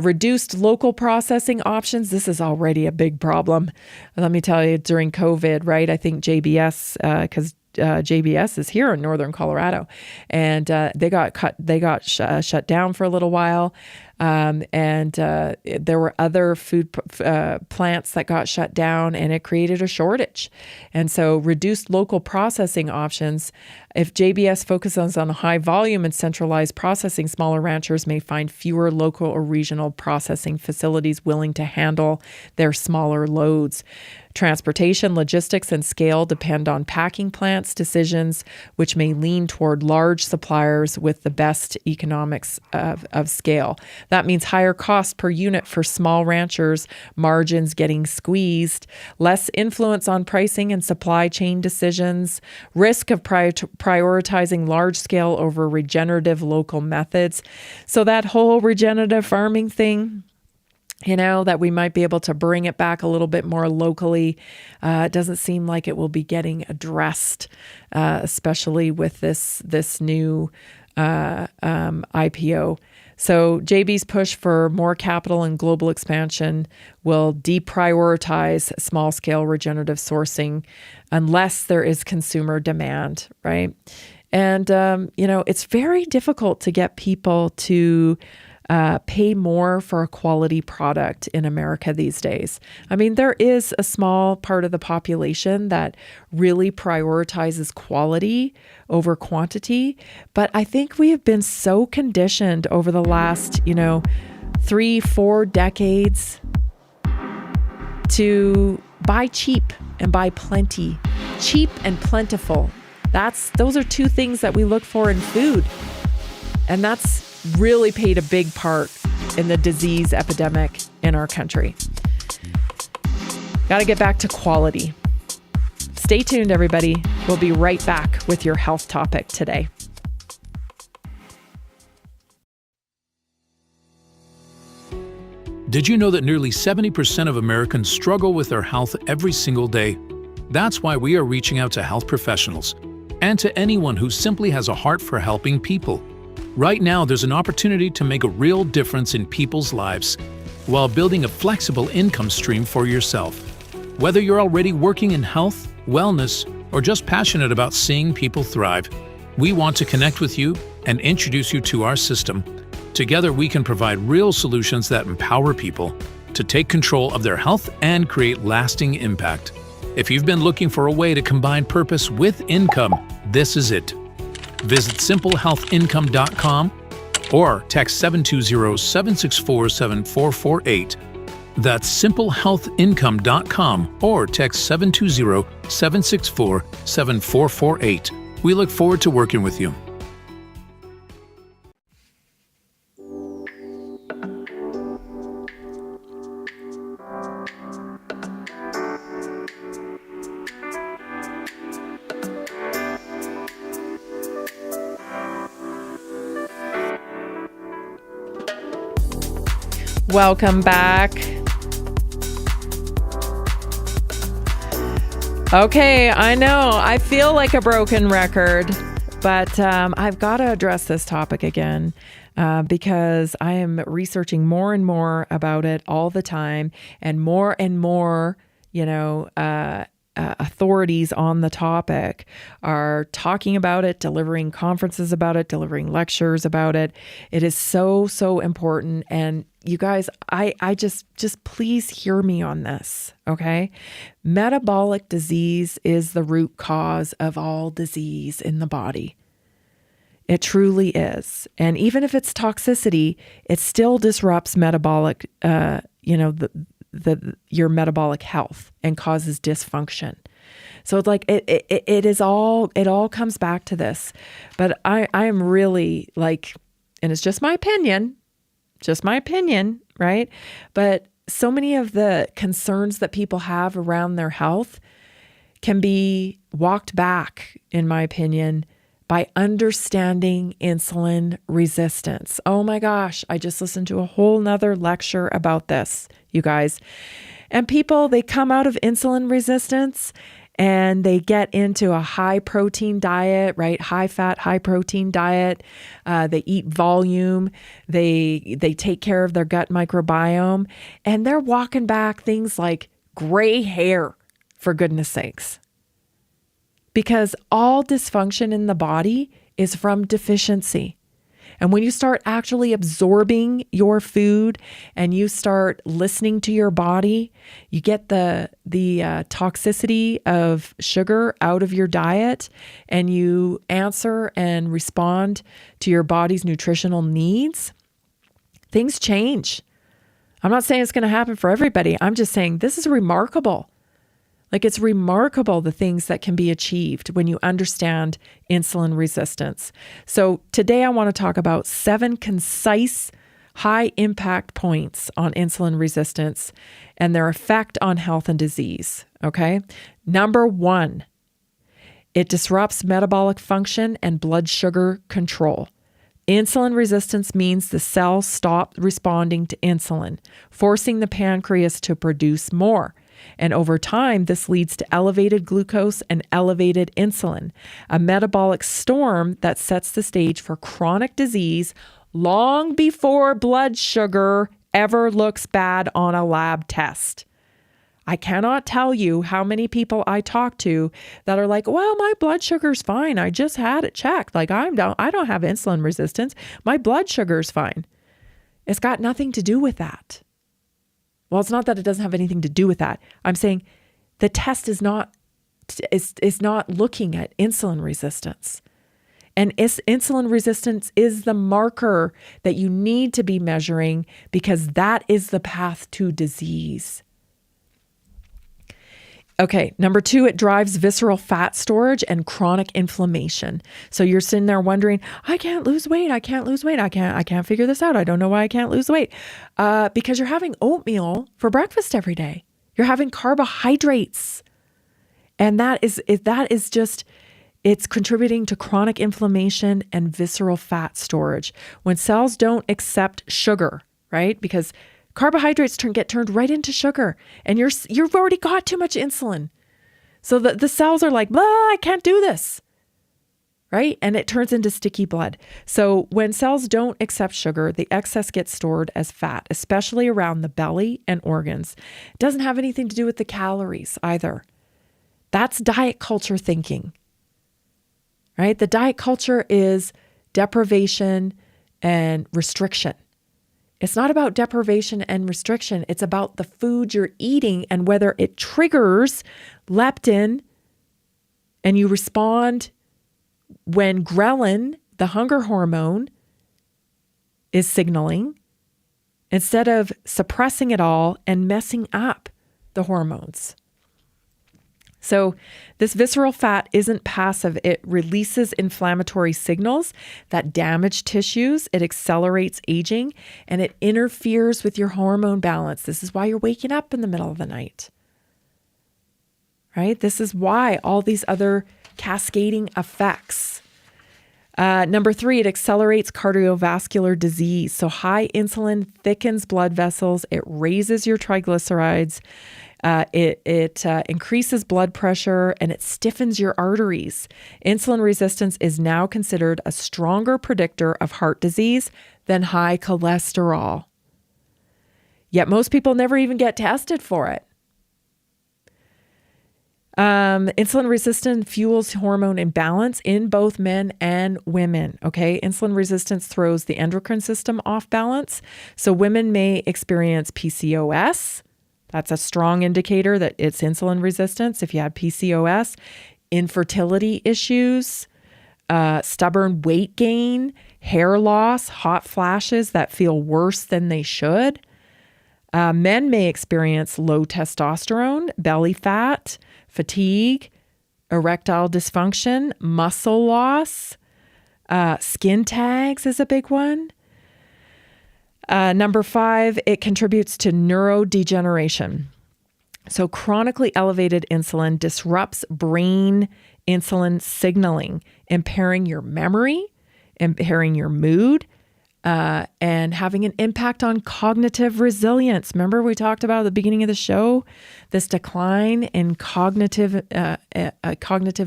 Speaker 3: Reduced local processing options. This is already a big problem. Let me tell you, during COVID, right? I think JBS, because JBS is here in northern Colorado, and they got shut down for a little while, and there were other food plants that got shut down, and it created a shortage. And so reduced local processing options. If JBS focuses on high volume and centralized processing, smaller ranchers may find fewer local or regional processing facilities willing to handle their smaller loads. Transportation, logistics, and scale depend on packing plants' decisions, which may lean toward large suppliers with the best economics of scale. That means higher cost per unit for small ranchers, margins getting squeezed, less influence on pricing and supply chain decisions, risk of prioritizing large scale over regenerative local methods. So that whole regenerative farming thing, that we might be able to bring it back a little bit more locally. It doesn't seem like it will be getting addressed, especially with this new IPO. So JB's push for more capital and global expansion will deprioritize small-scale regenerative sourcing unless there is consumer demand, right? And, it's very difficult to get people to pay more for a quality product in America these days. I mean, there is a small part of the population that really prioritizes quality over quantity, but I think we have been so conditioned over the last, 3-4 decades to buy cheap and buy plenty. Cheap and plentiful. Those are two things that we look for in food. And that's really played a big part in the disease epidemic in our country. Got to get back to quality. Stay tuned, everybody. We'll be right back with your health topic today.
Speaker 1: Did you know that nearly 70% of Americans struggle with their health every single day? That's why we are reaching out to health professionals and to anyone who simply has a heart for helping people. Right now, there's an opportunity to make a real difference in people's lives while building a flexible income stream for yourself. Whether you're already working in health, wellness, or just passionate about seeing people thrive, we want to connect with you and introduce you to our system. Together, we can provide real solutions that empower people to take control of their health and create lasting impact. If you've been looking for a way to combine purpose with income, this is it. Visit simplehealthincome.com or text 720-764-7448. That's simplehealthincome.com or text 720-764-7448. We look forward to working with you.
Speaker 3: Welcome back. Okay, I know I feel like a broken record, but I've got to address this topic again because I am researching more and more about it all the time, and more, authorities on the topic are talking about it, delivering conferences about it, delivering lectures about it. It is so, so important. And you guys, I just please hear me on this, okay? Metabolic disease is the root cause of all disease in the body. It truly is. And even if it's toxicity, it still disrupts metabolic, your metabolic health and causes dysfunction. So it's like it all comes back to this. But I am really like, and it's just my opinion, right? But so many of the concerns that people have around their health can be walked back, in my opinion, by understanding insulin resistance. Oh my gosh, I just listened to a whole nother lecture about this, you guys. And people, they come out of insulin resistance and they get into a high protein diet, right? High fat, high protein diet. They eat volume. They take care of their gut microbiome, and they're walking back things like gray hair, for goodness sakes. Because all dysfunction in the body is from deficiency. And when you start actually absorbing your food and you start listening to your body, you get the toxicity of sugar out of your diet, and you answer and respond to your body's nutritional needs, things change. I'm not saying it's going to happen for everybody. I'm just saying this is remarkable. Like, it's remarkable the things that can be achieved when you understand insulin resistance. So today I want to talk about 7 concise, high impact points on insulin resistance and their effect on health and disease. Okay. Number 1, it disrupts metabolic function and blood sugar control. Insulin resistance means the cells stop responding to insulin, forcing the pancreas to produce more. And over time, this leads to elevated glucose and elevated insulin, a metabolic storm that sets the stage for chronic disease long before blood sugar ever looks bad on a lab test. I cannot tell you how many people I talk to that are like, well, my blood sugar's fine. I just had it checked. Like, I don't have insulin resistance. My blood sugar's fine. It's got nothing to do with that. Well, it's not that it doesn't have anything to do with that. I'm saying the test is not looking at insulin resistance. And insulin resistance is the marker that you need to be measuring, because that is the path to disease. Okay, number 2, it drives visceral fat storage and chronic inflammation. So you're sitting there wondering, I can't lose weight. I can't figure this out. I don't know why I can't lose weight. Because you're having oatmeal for breakfast every day. You're having carbohydrates. And that is just, it's contributing to chronic inflammation and visceral fat storage. When cells don't accept sugar, right? Because Carbohydrates get turned right into sugar, and you've already got too much insulin. So the cells are like, blah, I can't do this, right? And it turns into sticky blood. So when cells don't accept sugar, the excess gets stored as fat, especially around the belly and organs. It doesn't have anything to do with the calories either. That's diet culture thinking, right? The diet culture is deprivation and restriction. It's not about deprivation and restriction. It's about the food you're eating and whether it triggers leptin and you respond when ghrelin, the hunger hormone, is signaling, instead of suppressing it all and messing up the hormones. So this visceral fat isn't passive. It releases inflammatory signals that damage tissues. It accelerates aging, and it interferes with your hormone balance. This is why you're waking up in the middle of the night, right? This is why all these other cascading effects. Number 3, it accelerates cardiovascular disease. So high insulin thickens blood vessels. It raises your triglycerides. It increases blood pressure, and it stiffens your arteries. Insulin resistance is now considered a stronger predictor of heart disease than high cholesterol. Yet most people never even get tested for it. Insulin resistance fuels hormone imbalance in both men and women. Okay. Insulin resistance throws the endocrine system off balance. So women may experience PCOS. That's a strong indicator that it's insulin resistance. If you had PCOS, infertility issues, stubborn weight gain, hair loss, hot flashes that feel worse than they should. Men may experience low testosterone, belly fat, fatigue, erectile dysfunction, muscle loss, skin tags is a big one. Number 5, it contributes to neurodegeneration. So chronically elevated insulin disrupts brain insulin signaling, impairing your memory, impairing your mood, and having an impact on cognitive resilience. Remember we talked about at the beginning of the show, this decline in cognitive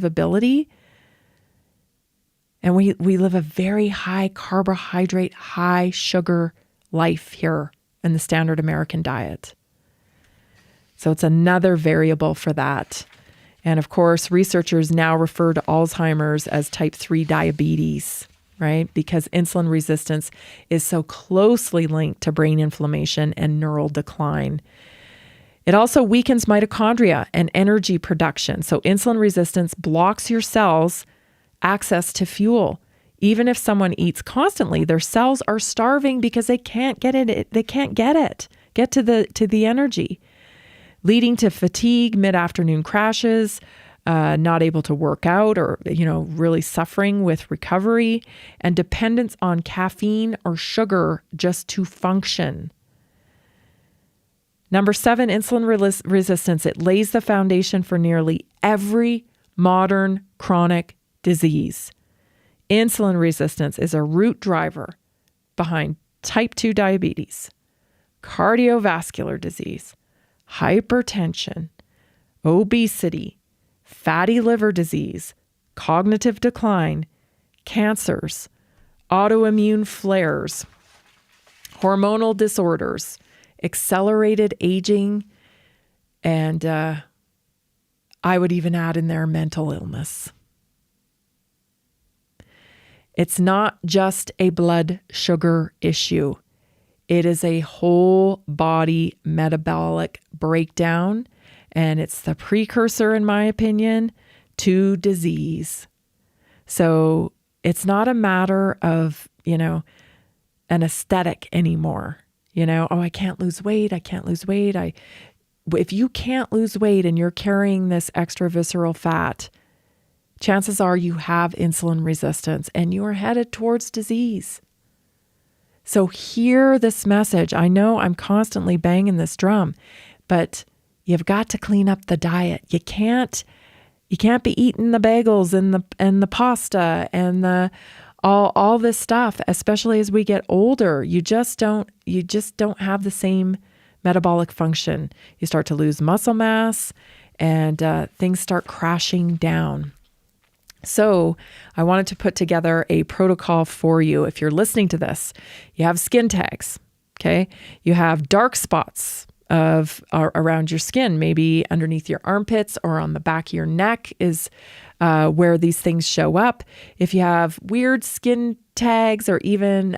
Speaker 3: ability. And we live a very high carbohydrate, high sugar life here in the standard American diet. So it's another variable for that. And of course, researchers now refer to Alzheimer's as type 3 diabetes, right? Because insulin resistance is so closely linked to brain inflammation and neural decline. It also weakens mitochondria and energy production. So insulin resistance blocks your cells' access to fuel. Even if someone eats constantly, their cells are starving because they can't get it. They can't get to the energy, leading to fatigue, mid-afternoon crashes, not able to work out, or really suffering with recovery, and dependence on caffeine or sugar just to function. Number 7, insulin resistance. It lays the foundation for nearly every modern chronic disease. Insulin resistance is a root driver behind type 2 diabetes, cardiovascular disease, hypertension, obesity, fatty liver disease, cognitive decline, cancers, autoimmune flares, hormonal disorders, accelerated aging, and I would even add in there mental illness. It's not just a blood sugar issue. It is a whole body metabolic breakdown, and it's the precursor, in my opinion, to disease. So it's not a matter of, an aesthetic anymore. I can't lose weight. I can't lose weight. If you can't lose weight and you're carrying this extra visceral fat, chances are you have insulin resistance and you are headed towards disease. So hear this message. I know I'm constantly banging this drum, but you've got to clean up the diet. You can't be eating the bagels and the pasta and all this stuff, especially as we get older, you just don't have the same metabolic function. You start to lose muscle mass, and things start crashing down. So I wanted to put together a protocol for you. If you're listening to this, you have skin tags, okay? You have dark spots around your skin, maybe underneath your armpits or on the back of your neck is where these things show up. If you have weird skin tags or even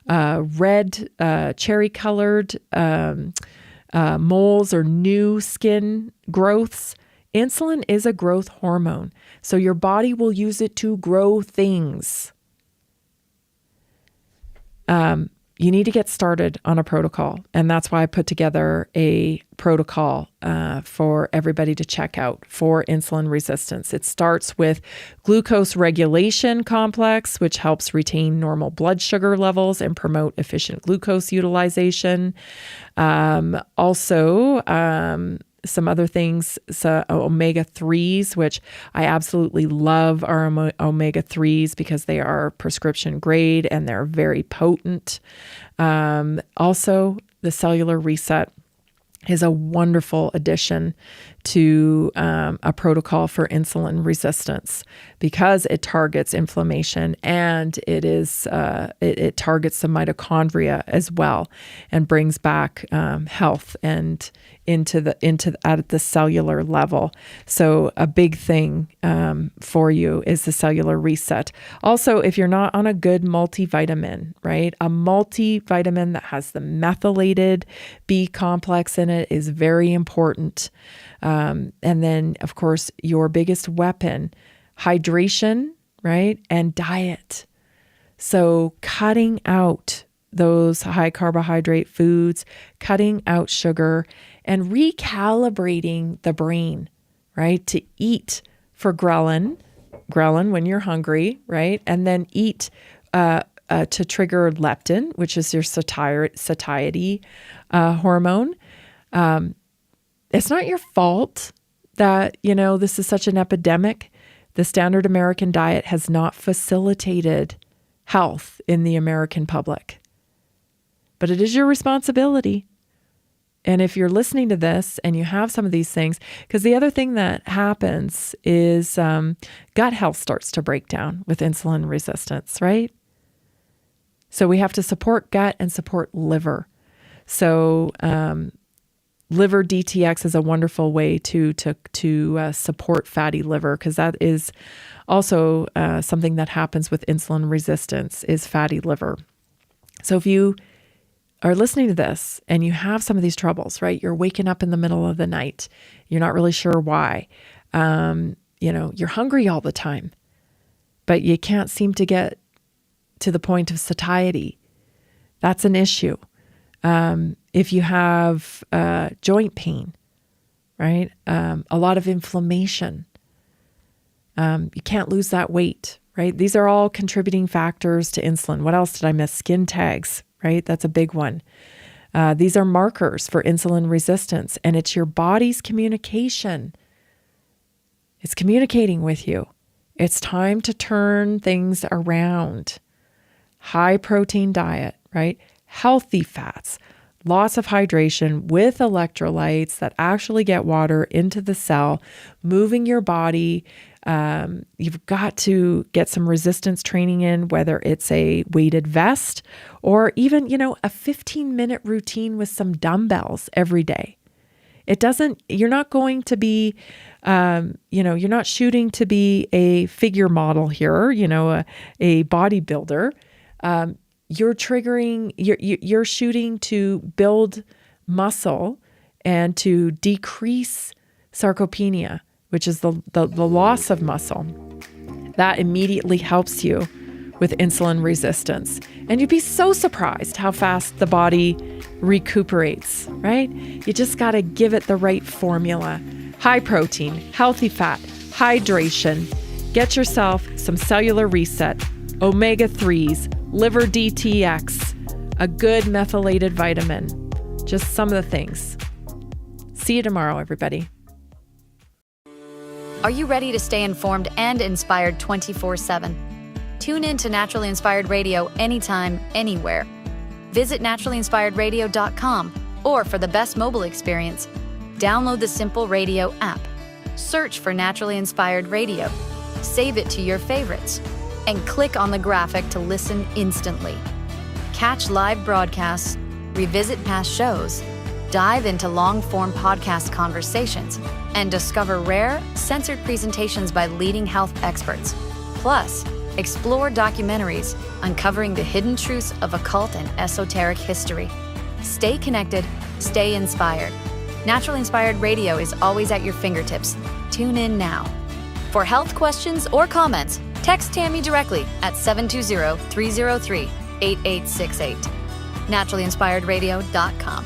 Speaker 3: red, cherry-colored moles or new skin growths, insulin is a growth hormone. So your body will use it to grow things. You need to get started on a protocol. And that's why I put together a protocol for everybody to check out for insulin resistance. It starts with glucose regulation complex, which helps retain normal blood sugar levels and promote efficient glucose utilization. Also, some other things, so omega-3s, which I absolutely love our omega-3s because they are prescription grade and they're very potent. Also, the cellular reset is a wonderful addition to a protocol for insulin resistance because it targets inflammation and it targets the mitochondria as well and brings back health and at the cellular level. So a big thing for you is the cellular reset. Also, if you're not on a good multivitamin, right? A multivitamin that has the methylated B complex in it is very important. And then, of course, your biggest weapon, hydration, right? And diet. So cutting out those high carbohydrate foods, cutting out sugar, and recalibrating the brain, right? To eat for ghrelin when you're hungry, right? And then eat to trigger leptin, which is your satiety hormone. It's not your fault that, this is such an epidemic. The standard American diet has not facilitated health in the American public. But it is your responsibility. And if you're listening to this and you have some of these things, because the other thing that happens is gut health starts to break down with insulin resistance, right? So we have to support gut and support liver. So liver DTX is a wonderful way to support fatty liver, because that is also something that happens with insulin resistance is fatty liver. So if you are listening to this and you have some of these troubles, right? You're waking up in the middle of the night. You're not really sure why. You're hungry all the time, but you can't seem to get to the point of satiety. That's an issue. If you have joint pain, right? A lot of inflammation. You can't lose that weight, right? These are all contributing factors to insulin. What else did I miss? Skin tags, right? That's a big one. These are markers for insulin resistance, and it's your body's communication. It's communicating with you. It's time to turn things around. High protein diet, right? Healthy fats, lots of hydration with electrolytes that actually get water into the cell, moving your body. You've got to get some resistance training in, whether it's a weighted vest or even, a 15-minute routine with some dumbbells every day. You're not going to be, you're not shooting to be a figure model here, a bodybuilder. You're shooting to build muscle and to decrease sarcopenia, which is the loss of muscle. That immediately helps you with insulin resistance. And you'd be so surprised how fast the body recuperates, right? You just got to give it the right formula. High protein, healthy fat, hydration. Get yourself some cellular reset, omega-3s, liver DTX, a good methylated vitamin. Just some of the things. See you tomorrow, everybody.
Speaker 5: Are you ready to stay informed and inspired 24/7? Tune in to Naturally Inspired Radio anytime, anywhere. Visit naturallyinspiredradio.com, or for the best mobile experience, download the Simple Radio app. Search for Naturally Inspired Radio, save it to your favorites, and click on the graphic to listen instantly. Catch live broadcasts, revisit past shows, dive into long-form podcast conversations, and discover rare, censored presentations by leading health experts. Plus, explore documentaries uncovering the hidden truths of occult and esoteric history. Stay connected, stay inspired. Naturally Inspired Radio is always at your fingertips. Tune in now. For health questions or comments, text Tammy directly at 720-303-8868. naturallyinspiredradio.com.